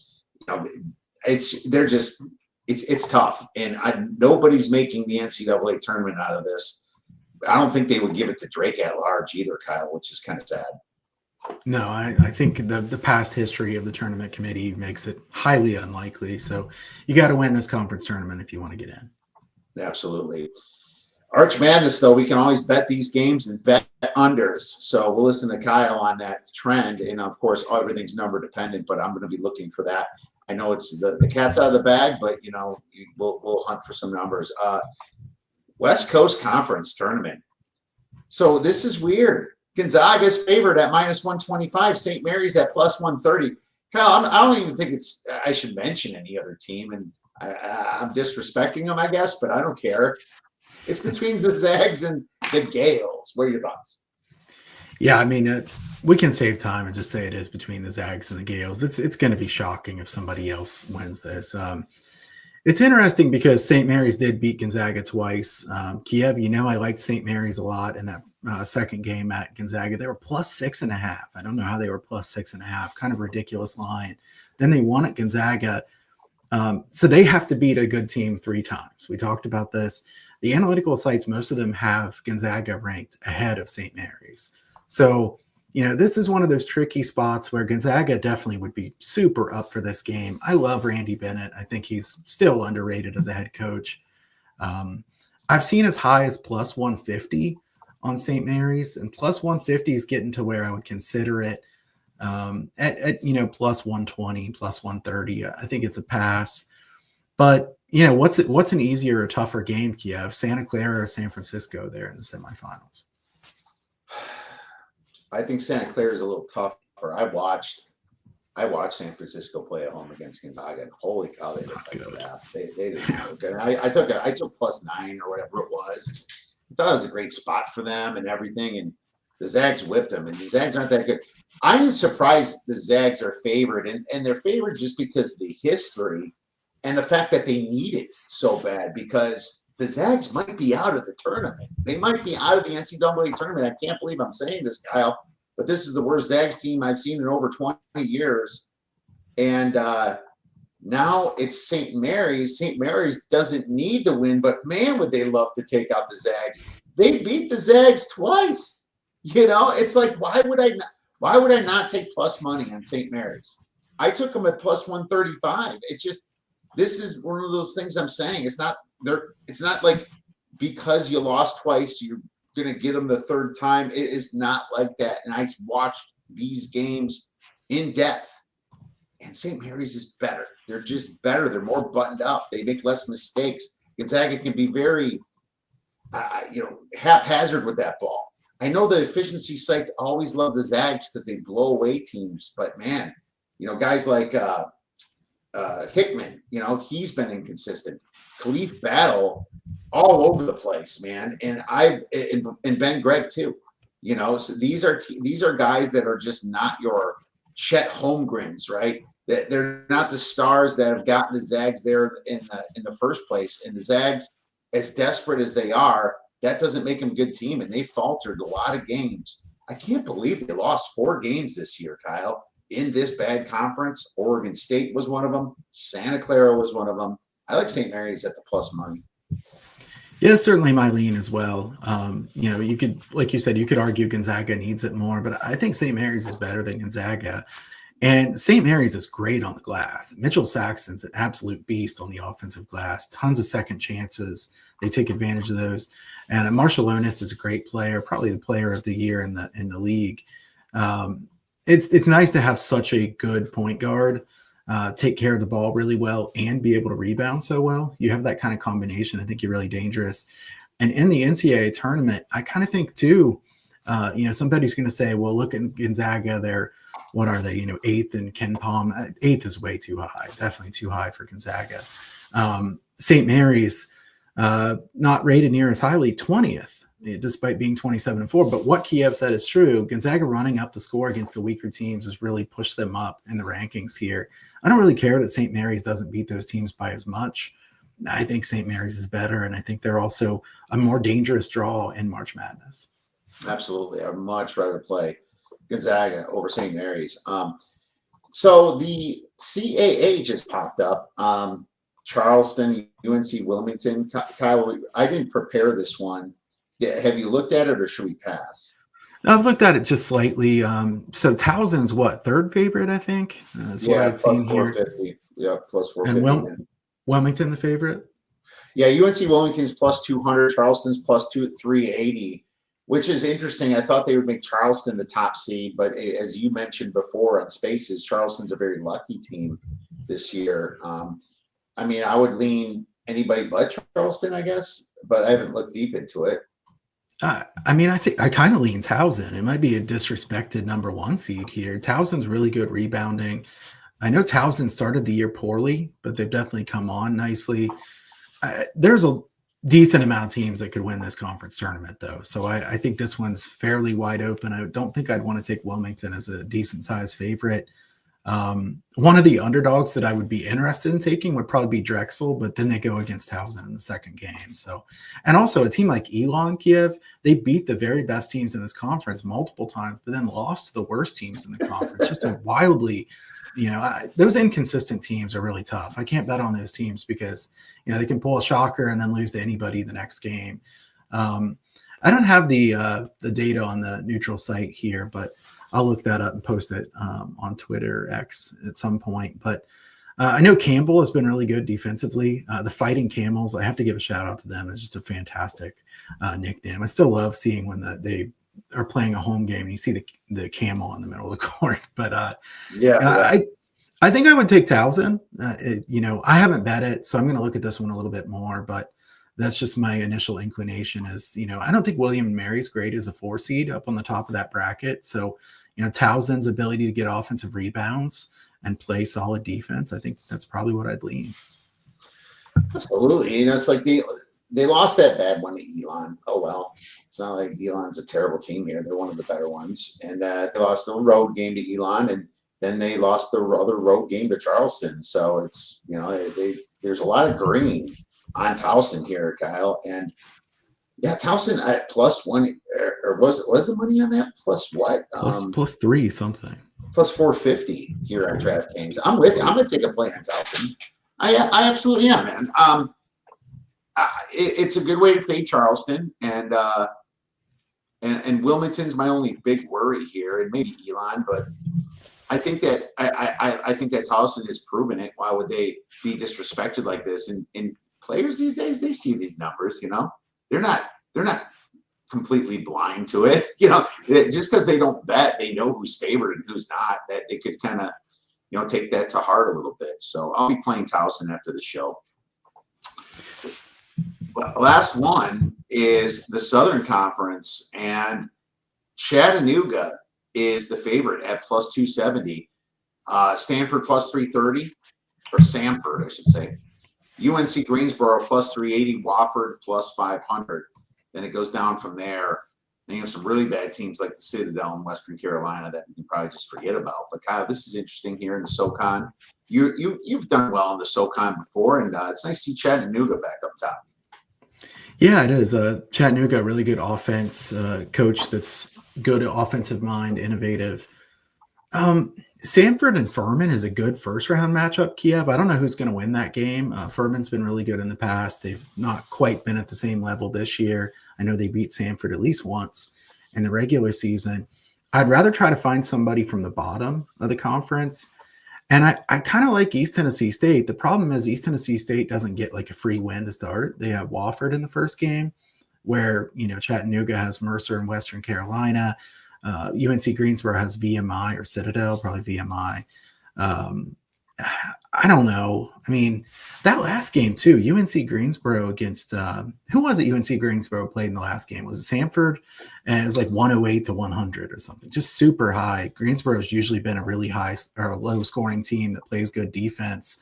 it's tough. And nobody's making the NCAA tournament out of this. I don't think they would give it to Drake at large either, Kyle, which is kind of sad. No, I think the past history of the tournament committee makes it highly unlikely. So you got to win this conference tournament if you want to get in. Absolutely. Arch Madness, though, we can always bet these games and bet unders. So we'll listen to Kyle on that trend. And, of course, everything's number dependent, but I'm going to be looking for that. I know it's the cat's out of the bag, but, we'll hunt for some numbers. West Coast Conference Tournament. So this is weird. Gonzaga's favored at -125. St. Mary's at +130. Kyle, I don't even think I should mention any other team, and I'm disrespecting them, I guess, but I don't care. It's between the Zags and the Gales. What are your thoughts? Yeah, I mean, we can save time and just say it is between the Zags and the Gales. It's going to be shocking if somebody else wins this. It's interesting because St. Mary's did beat Gonzaga twice. Kiev, I liked St. Mary's a lot in that second game at Gonzaga. They were +6.5. I don't know how they were +6.5. Kind of ridiculous line. Then they won at Gonzaga. So they have to beat a good team 3 times. We talked about this. The analytical sites, most of them have Gonzaga ranked ahead of St. Mary's. So, this is one of those tricky spots where Gonzaga definitely would be super up for this game. I love Randy Bennett. I think he's still underrated as a head coach. I've seen as high as +150 on St. Mary's, and +150 is getting to where I would consider it at +120, +130. I think it's a pass. But, what's an easier or tougher game, Kiev? Santa Clara or San Francisco there in the semifinals? I think Santa Clara is a little tougher. I watched San Francisco play at home against Gonzaga, and holy cow, they looked like crap. They didn't look good. I took +9 or whatever it was. I thought it was a great spot for them and everything, and the Zags whipped them, and the Zags aren't that good. I'm surprised the Zags are favored, and they're favored just because of the history and the fact that they need it so bad, because the Zags might be out of the tournament. They might be out of the NCAA tournament. I can't believe I'm saying this, Kyle, but this is the worst Zags team I've seen in over 20 years. And now it's St. Mary's. St. Mary's doesn't need the win, but man, would they love to take out the Zags. They beat the Zags twice. It's like, why would I not take plus money on St. Mary's? I took them at +135. It's just, this is one of those things I'm saying. It's not like because you lost twice, you're going to get them the third time. It is not like that. And I watched these games in depth, and St. Mary's is better. They're just better. They're more buttoned up. They make less mistakes. Gonzaga can be very, haphazard with that ball. I know the efficiency sites always love the Zags because they blow away teams, but man, guys like Hickman, he's been inconsistent. Khalif Battle all over the place, man. And Ben Gregg too, so these are guys that are just not your Chet Holmgrens, right? They're not the stars that have gotten the Zags there in the first place. And the Zags, as desperate as they are, that doesn't make them a good team. And they faltered a lot of games. I can't believe they lost 4 games this year, Kyle, in this bad conference. Oregon State was one of them. Santa Clara was one of them. I like St. Mary's at the plus money. Yeah, certainly my lean as well. You could, like you said, you could argue Gonzaga needs it more, but I think St. Mary's is better than Gonzaga. And St. Mary's is great on the glass. Mitchell Saxton's an absolute beast on the offensive glass. Tons of second chances. They take advantage of those. And Marshallonis is a great player, probably the player of the year in the league. It's nice to have such a good point guard, take care of the ball really well, and be able to rebound so well. You have that kind of combination. I think you're really dangerous. And in the NCAA tournament, I kind of think too, somebody's going to say, well, look at Gonzaga. They're, what are they, 8th in Ken Palm. 8th is way too high, definitely too high for Gonzaga. St. Mary's, not rated near as highly, 20th. despite being 27-4. But what Kiev said is true. Gonzaga running up the score against the weaker teams has really pushed them up in the rankings here. I don't really care that St. Mary's doesn't beat those teams by as much. I think St. Mary's is better, and I think they're also a more dangerous draw in March Madness. Absolutely. I'd much rather play Gonzaga over St. Mary's. So the CAA just popped up. Charleston, UNC Wilmington. Kyle, I didn't prepare this one. Have you looked at it, or should we pass? I've looked at it just slightly. So Towson's what, third favorite, I think? That's what I'd seen here. Yeah, plus 450. And Wilmington the favorite? Yeah, UNC Wilmington's plus 200, Charleston's plus 380, which is interesting. I thought they would make Charleston the top seed, but as you mentioned before on Spaces, Charleston's a very lucky team this year. I mean, I would lean anybody but Charleston, I guess, but I haven't looked deep into it. I mean, I think I kind of lean Towson. It might be a disrespected number one seed here. Towson's really good rebounding. I know Towson started the year poorly, but they've definitely come on nicely. There's a decent amount of teams that could win this conference tournament, though. So I think this one's fairly wide open. I don't think I'd want to take Wilmington as a decent sized favorite. One of the underdogs that I would be interested in taking would probably be Drexel, but then they go against Towson in the second game. So, and also a team like Kiel, Kiev, they beat the very best teams in this conference multiple times, but then lost to the worst teams in the conference. Just a wildly, those inconsistent teams are really tough. I can't bet on those teams because, they can pull a shocker and then lose to anybody the next game. I don't have the data on the neutral site here, but I'll look that up and post it on Twitter X at some point. But I know Campbell has been really good defensively. The Fighting Camels, I have to give a shout out to them. It's just a fantastic nickname. I still love seeing when they are playing a home game and you see the camel in the middle of the court. But I think I would take Towson. I haven't bet it, so I'm going to look at this one a little bit more. But that's just my initial inclination is, I don't think William and Mary's great as a 4 seed up on the top of that bracket. So, Towson's ability to get offensive rebounds and play solid defense, I think that's probably what I'd lean. Absolutely. It's like they lost that bad one to Elon. Oh, well, it's not like Elon's a terrible team here. They're one of the better ones. And they lost the road game to Elon, and then they lost the other road game to Charleston. So it's, there's a lot of green on Towson here, Kyle. And yeah, Towson at +1, or was the money on that plus what? Plus 3 something. Plus 450 here on DraftKings. I'm with you. I'm gonna take a play on Towson. I absolutely am, man. It's a good way to fade Charleston, and Wilmington's my only big worry here, and maybe Elon, but I think that I think that Towson has proven it. Why would they be disrespected like this? And players these days, they see these numbers. They're not completely blind to it. Just because they don't bet, they know who's favored and who's not. That they could kind of take that to heart a little bit. So I'll be playing Towson after the show. But last one is the Southern Conference, and Chattanooga is the favorite at plus 270. Stanford plus 330, or Samford, I should say. UNC Greensboro plus 380, Wofford plus 500. Then it goes down from there. Then you have some really bad teams like the Citadel in Western Carolina that you can probably just forget about. But Kyle, this is interesting here in the SoCon. You've done well in the SoCon before, and it's nice to see Chattanooga back up top. Yeah, it is. Chattanooga, really good offense, coach that's good at offensive mind, innovative. Samford and Furman is a good first round matchup, Kiev. I don't know who's going to win that game. Furman's been really good in the past. They've not quite been at the same level this year. I know they beat Samford at least once in the regular season. I'd rather try to find somebody from the bottom of the conference. And I kind of like East Tennessee State. The problem is East Tennessee State doesn't get like a free win to start. They have Wofford in the first game, where, Chattanooga has Mercer and Western Carolina. UNC Greensboro has VMI or Citadel, probably VMI. I don't know. I mean, that last game too, UNC Greensboro against who was it? UNC Greensboro played in the last game. Was it Samford? And it was like 108 to 100 or something, just super high. Greensboro's usually been a really high or low scoring team that plays good defense.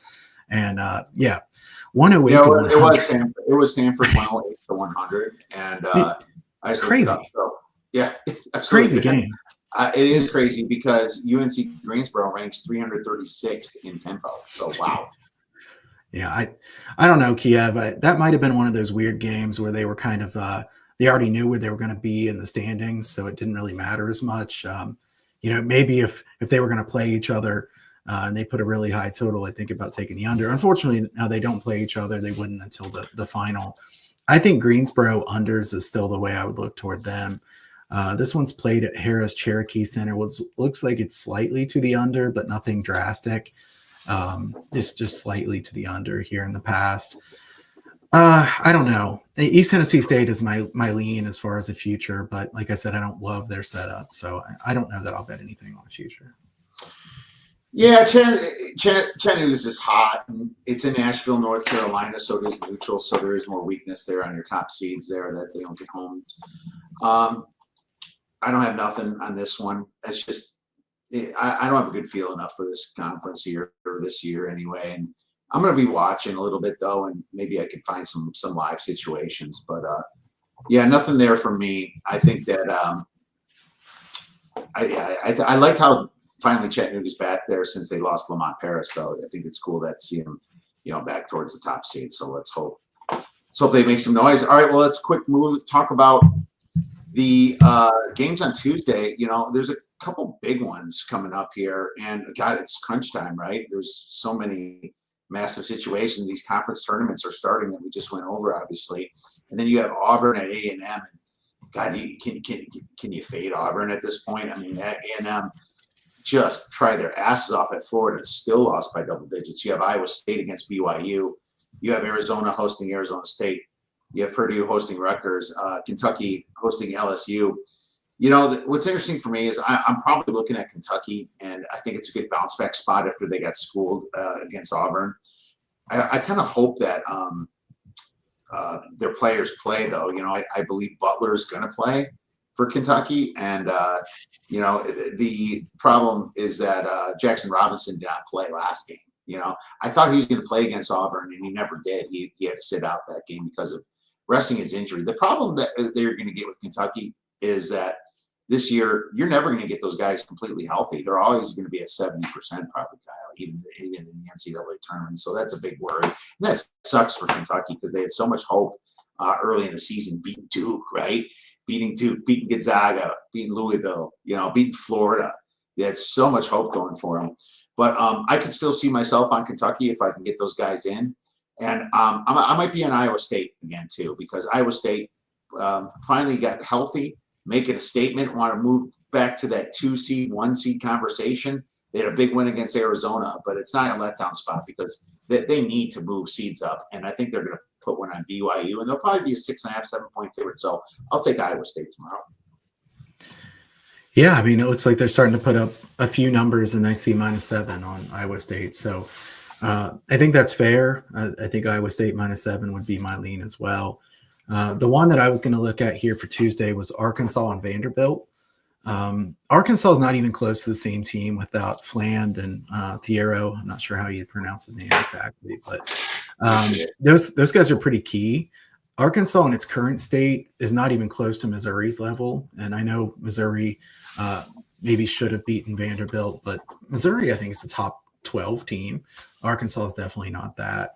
And 108 to 100. It was Samford 108 to 100. And I just looked it up. Crazy, So yeah, crazy absolutely. game. It is crazy because UNC Greensboro ranks 336th in tempo. So wow. Jeez. Yeah, I don't know, Kiev. That might have been one of those weird games where they were kind of they already knew where they were going to be in the standings, so it didn't really matter as much. Maybe if they were going to play each other and they put a really high total, I think about taking the under. Unfortunately, now they don't play each other; they wouldn't until the final. I think Greensboro unders is still the way I would look toward them. This one's played at Harris Cherokee Center, which looks like it's slightly to the under, but nothing drastic. Just slightly to the under here in the past. I don't know. East Tennessee State is my lean as far as the future, but like I said, I don't love their setup, so I don't know that I'll bet anything on the future. Yeah, Chattanooga's is hot. And it's in Asheville, North Carolina, so it is neutral. So there is more weakness there on your top seeds there that they don't get home. I don't have nothing on this one. It's just I don't have a good feel enough for this conference here or this year anyway. And I'm going to be watching a little bit though, and maybe I can find some live situations. But yeah, nothing there for me. I think that I like how finally Chattanooga's back there since they lost Lamont Paris. Though I think it's cool to see him, back towards the top seed. So let's hope they make some noise. All right, well, let's talk about the games on Tuesday. There's a couple big ones coming up here, and God, it's crunch time, right? There's so many massive situations. These conference tournaments are starting that we just went over, obviously, and then you have Auburn at A&M. God, can you fade Auburn at this point? I mean, A&M just tried their asses off at Florida and still lost by double digits. You have Iowa State against BYU. You have Arizona hosting Arizona State. You have Purdue hosting Rutgers, Kentucky hosting LSU. What's interesting for me is I'm probably looking at Kentucky, and I think it's a good bounce back spot after they got schooled against Auburn. I kind of hope that their players play, though. I believe Butler is going to play for Kentucky, and the problem is that Jackson Robinson did not play last game. I thought he was going to play against Auburn, and he never did. He had to sit out that game because of resting his injury. The problem that they're going to get with Kentucky is that this year you're never going to get those guys completely healthy. They're always going to be at 70% probably, Kyle, even in the NCAA tournament. So that's a big worry. And that sucks for Kentucky because they had so much hope early in the season, beating Duke, right? Beating Duke, beating Gonzaga, beating Louisville, beating Florida. They had so much hope going for them. But I could still see myself on Kentucky if I can get those guys in. And I might be in Iowa State again, too, because Iowa State finally got healthy, making a statement, want to move back to that 2-seed, 1-seed conversation. They had a big win against Arizona, but it's not a letdown spot because they need to move seeds up. And I think they're going to put one on BYU, and they'll probably be a 6.5, 7-point favorite. So I'll take Iowa State tomorrow. Yeah, I mean, it looks like they're starting to put up a few numbers, and I see -7 on Iowa State. So I think that's fair. I think Iowa State -7 would be my lean as well. The one that I was going to look at here for Tuesday was Arkansas and Vanderbilt. Arkansas is not even close to the same team without Fland and Thiero. I'm not sure how you pronounce his name exactly, but those guys are pretty key. Arkansas in its current state is not even close to Missouri's level. And I know Missouri maybe should have beaten Vanderbilt, but Missouri, I think, is the top 12 team. Arkansas is definitely not that.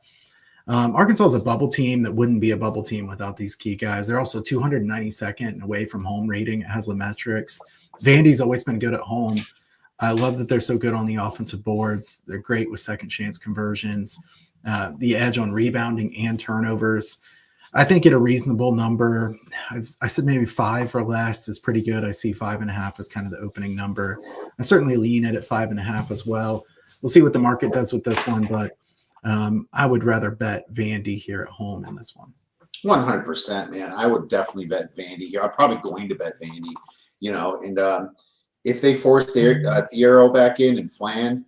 Arkansas is a bubble team that wouldn't be a bubble team without these key guys. They're also 292nd away from home rating at Haslametrics. Vandy's always been good at home. I love that they're so good on the offensive boards. They're great with second chance conversions, the edge on rebounding and turnovers. I think at a reasonable number, I said maybe 5 or less is pretty good. I see 5.5 as kind of the opening number. I certainly lean it at 5.5 as well. We'll see what the market does with this one, but I would rather bet Vandy here at home in this one. 100%, man. I would definitely bet Vandy here. I'm probably going to bet Vandy, and if they force their Thiero back in and Fland,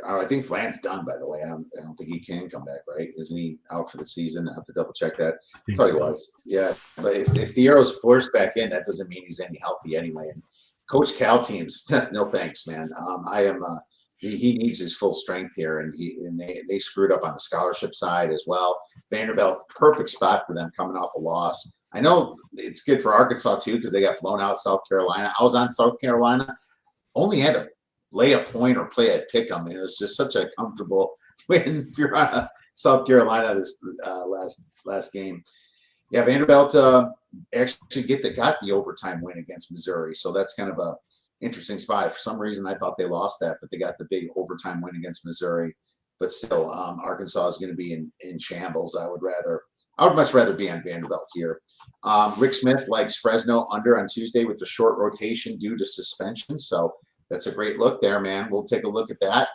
I think Fland's done, by the way. I don't think he can come back, right? Isn't he out for the season? I have to double check that. I thought he was. Yeah. But if Thiero's forced back in, that doesn't mean he's any healthy anyway. And Coach Cal teams, no thanks, man. He needs his full strength here, and they screwed up on the scholarship side as well. Vanderbilt, perfect spot for them coming off a loss. I know it's good for Arkansas too because they got blown out South Carolina. I was on South Carolina, only had to lay a point or play at pick 'em. It was just such a comfortable win if you're on South Carolina this last game. Yeah, Vanderbilt actually got the overtime win against Missouri, so that's kind of a interesting spot. For some reason, I thought they lost that, but they got the big overtime win against Missouri. But still, Arkansas is going to be in shambles. I would much rather be on Vanderbilt here. Rick Smith likes Fresno under on Tuesday with the short rotation due to suspension. So that's a great look there, man. We'll take a look at that.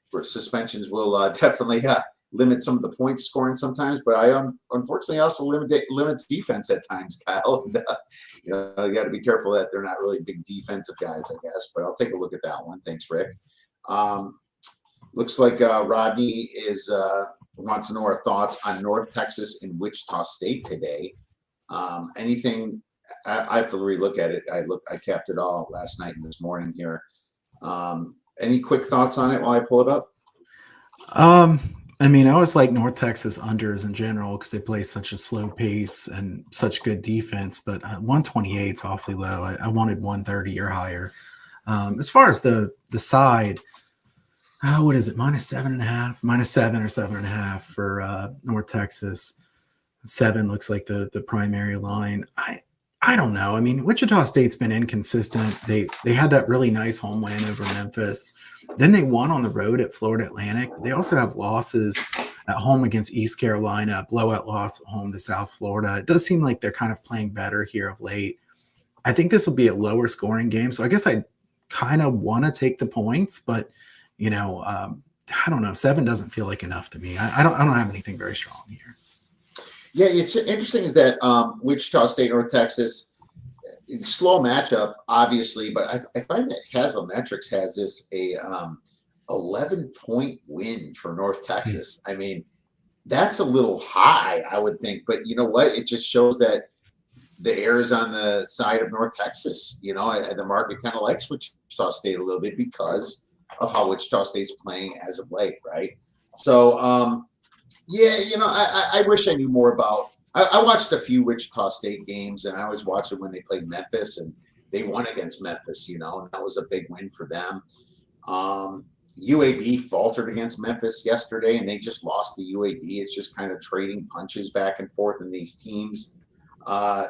For suspensions will definitely limit some of the points scoring sometimes, but I unfortunately also limits defense at times, Kyle. And, you got to be careful that they're not really big defensive guys, I guess. But I'll take a look at that one. Thanks, Rick. Looks like Rodney wants to know our thoughts on North Texas and Wichita State today. Anything? I have to relook at it. I capped it all last night and this morning here. Any quick thoughts on it while I pull it up? I mean, I always like North Texas unders in general because they play such a slow pace and such good defense. But 128 is awfully low. I wanted 130 or higher. As far as the side, what is it? -7.5, -7 or 7.5 for North Texas. 7 looks like the primary line. I don't know. I mean, Wichita State's been inconsistent. They had that really nice home win over Memphis. Then they won on the road at Florida Atlantic. They also have losses at home against East Carolina, blowout loss at home to South Florida. It does seem like they're kind of playing better here of late. I think this will be a lower scoring game. So I guess I kind of want to take the points, but I don't know. 7 doesn't feel like enough to me. I don't have anything very strong here. Yeah, it's interesting is that Wichita State, North Texas, slow matchup, obviously, but I find that Haslametrics has this 11-point win for North Texas. I mean, that's a little high, I would think, but you know what? It just shows that the air is on the side of North Texas. The market kind of likes Wichita State a little bit because of how Wichita State's playing as of late, right? So, I wish I knew more about. I watched a few Wichita State games, and I always watched it when they played Memphis, and they won against Memphis, and that was a big win for them. UAB faltered against Memphis yesterday, and they just lost to UAB. It's just kind of trading punches back and forth in these teams. I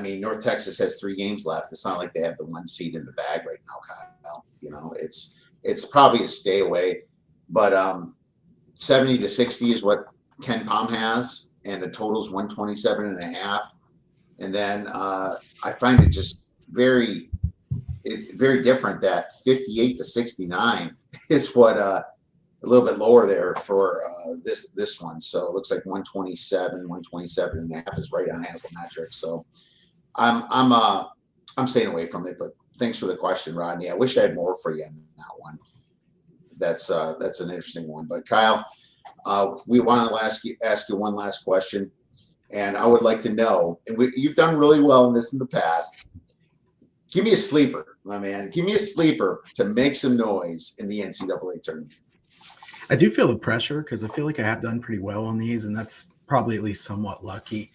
mean, North Texas has 3 games left. It's not like they have the 1 seed in the bag right now, Kyle. It's probably a stay away, but 70-60 is what Ken Pom has, and the total's 127.5. And then I find it just very different that 58-69 is what a little bit lower there for this one. So it looks like 127.5 is right on Haslametrics. So I'm staying away from it, but thanks for the question, Rodney. I wish I had more for you on that one. That's an interesting one. But Kyle, we want to ask you one last question, and I would like to know. And you've done really well in this in the past. Give me a sleeper, my man. Give me a sleeper to make some noise in the NCAA tournament. I do feel the pressure because I feel like I have done pretty well on these, and that's probably at least somewhat lucky.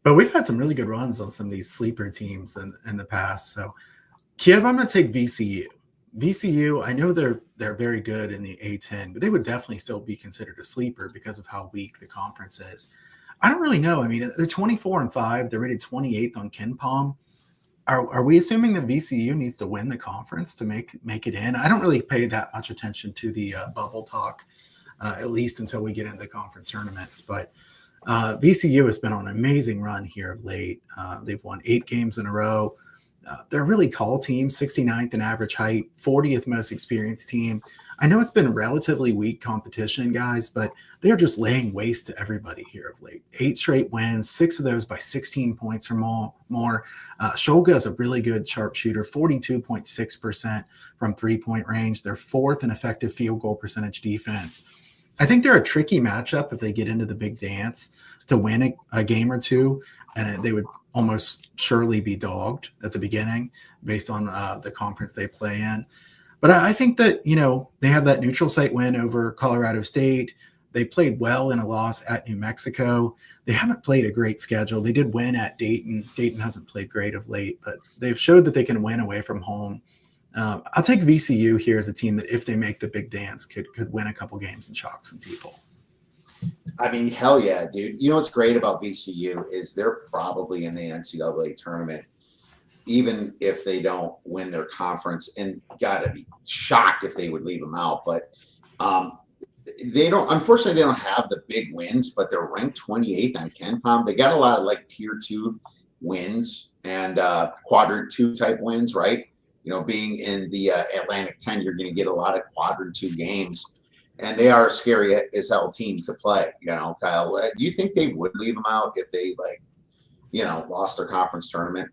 But we've had some really good runs on some of these sleeper teams in the past. So Kiev, I'm going to take VCU. VCU, I know they're very good in the A10, but they would definitely still be considered a sleeper because of how weak the conference is. I don't really know. I mean, they're 24-5. They're rated 28th on KenPom. Are we assuming that VCU needs to win the conference to make it in? I don't really pay that much attention to the bubble talk, at least until we get into the conference tournaments. But VCU has been on an amazing run here of late. They've won 8 games in a row. They're a really tall team, 69th in average height, 40th most experienced team. I know it's been relatively weak competition, guys, but they're just laying waste to everybody here of late. 8 straight wins, 6 of those by 16 points or more. Shulga is a really good sharpshooter, 42.6% from three-point range. They're 4th in effective field goal percentage defense. I think they're a tricky matchup if they get into the big dance to win a game or two, and they would almost surely be dogged at the beginning based on the conference they play in. But I think that, they have that neutral site win over Colorado State. They played well in a loss at New Mexico. They haven't played a great schedule. They did win at Dayton. Dayton hasn't played great of late, but they've showed that they can win away from home. I'll take VCU here as a team that, if they make the big dance, could win a couple games and shock some people. I mean, hell yeah, dude. You know what's great about VCU is they're probably in the NCAA tournament, even if they don't win their conference, and gotta be shocked if they would leave them out. But they don't, unfortunately, they don't have the big wins, but they're ranked 28th on KenPom. They got a lot of like tier 2 wins and quadrant 2 type wins, right? You know, being in the Atlantic 10, you're going to get a lot of quadrant 2 games, and they are a scary as hell team to play. You know, Kyle, do you think they would leave them out if they, like, you know, lost their conference tournament?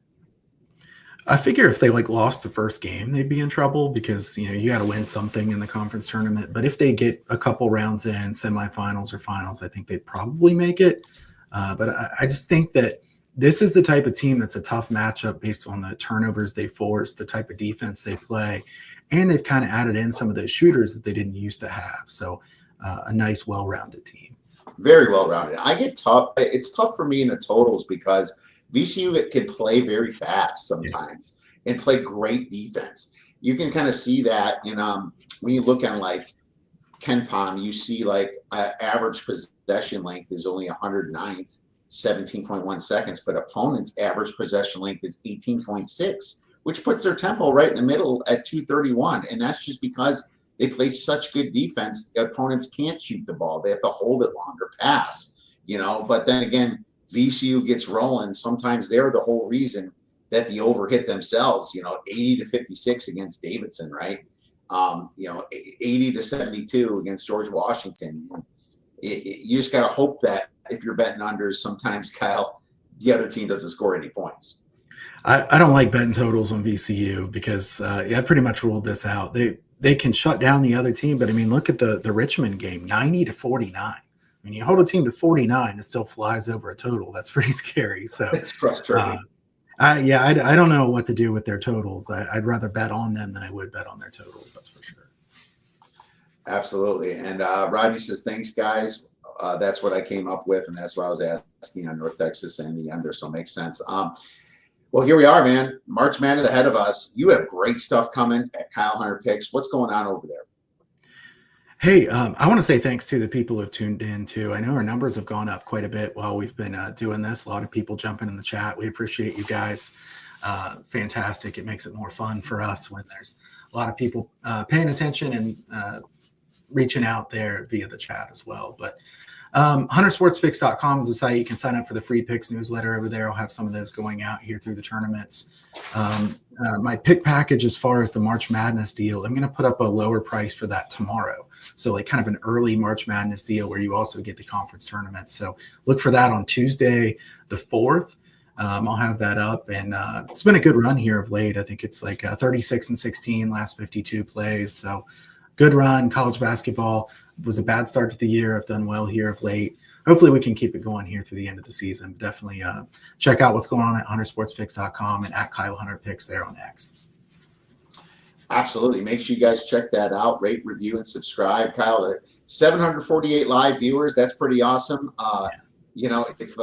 I figure if they like lost the first game, they'd be in trouble because, you know, you got to win something in the conference tournament. But if they get a couple rounds in, semifinals or finals, I think they'd probably make it. But I just think that this is the type of team that's a tough matchup based on the turnovers they force, the type of defense they play, and they've kind of added in some of those shooters that they didn't used to have. So a nice, well-rounded team. Very well-rounded. I get tough. It's tough for me in the totals because VCU can play very fast sometimes and play great defense. You can kind of see that in when you look at like KenPom, you see like average possession length is only 109th, 17.1 seconds, but opponents' average possession length is 18.6, which puts their tempo right in the middle at 231. And that's just because they play such good defense. Opponents can't shoot the ball. They have to hold it longer, pass, you know. But then again, VCU gets rolling. Sometimes they're the whole reason that the over hit themselves, you know, 80-56 against Davidson, right? You know, 80-72 against George Washington. You just got to hope that if you're betting unders, sometimes, Kyle, the other team doesn't score any points. I don't like betting totals on VCU because I pretty much ruled this out. They can shut down the other team, but I mean, look at the Richmond game, 90-49. I mean, you hold a team to 49, it still flies over a total. That's pretty scary. So it's frustrating. I don't know what to do with their totals. I'd rather bet on them than I would bet on their totals. That's for sure. Absolutely. And Rodney says, thanks, guys. That's what I came up with, and that's what I was asking on North Texas and the under, so it makes sense. Well, here we are, man. March Madness ahead of us. You have great stuff coming at Kyle Hunter Picks. What's going on over there? Hey, I want to say thanks to the people who've tuned in too. I know our numbers have gone up quite a bit while we've been doing this. A lot of people jumping in the chat. We appreciate you guys. Fantastic. It makes it more fun for us when there's a lot of people paying attention and reaching out there via the chat as well. But huntersportspicks.com is the site. You can sign up for the free picks newsletter over there. I'll have some of those going out here through the tournaments. My pick package, as far as the March Madness deal, I'm going to put up a lower price for that tomorrow. So like kind of an early March Madness deal where you also get the conference tournaments. So look for that on Tuesday, the 4th. I'll have that up, and it's been a good run here of late. I think it's like 36-16 last 52 plays. So good run. College basketball was a bad start to the year. I've done well here of late. Hopefully we can keep it going here through the end of the season. Definitely check out what's going on at huntersportspicks.com and at Kyle Hunter Picks there on X. Absolutely. Make sure you guys check that out. Rate, review, and subscribe. Kyle, 748 live viewers. That's pretty awesome. You know, if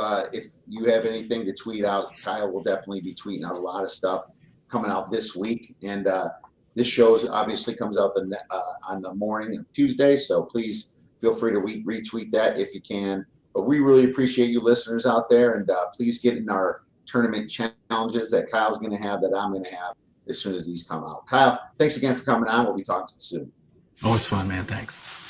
you have anything to tweet out, Kyle will definitely be tweeting out a lot of stuff coming out this week. And this show obviously comes out on the morning of Tuesday. So please feel free to retweet that if you can. But we really appreciate you listeners out there. And please get in our tournament challenges that Kyle's going to have, that I'm going to have as soon as these come out. Kyle, thanks again for coming on. We'll be talking to you soon. Always fun, man. Thanks.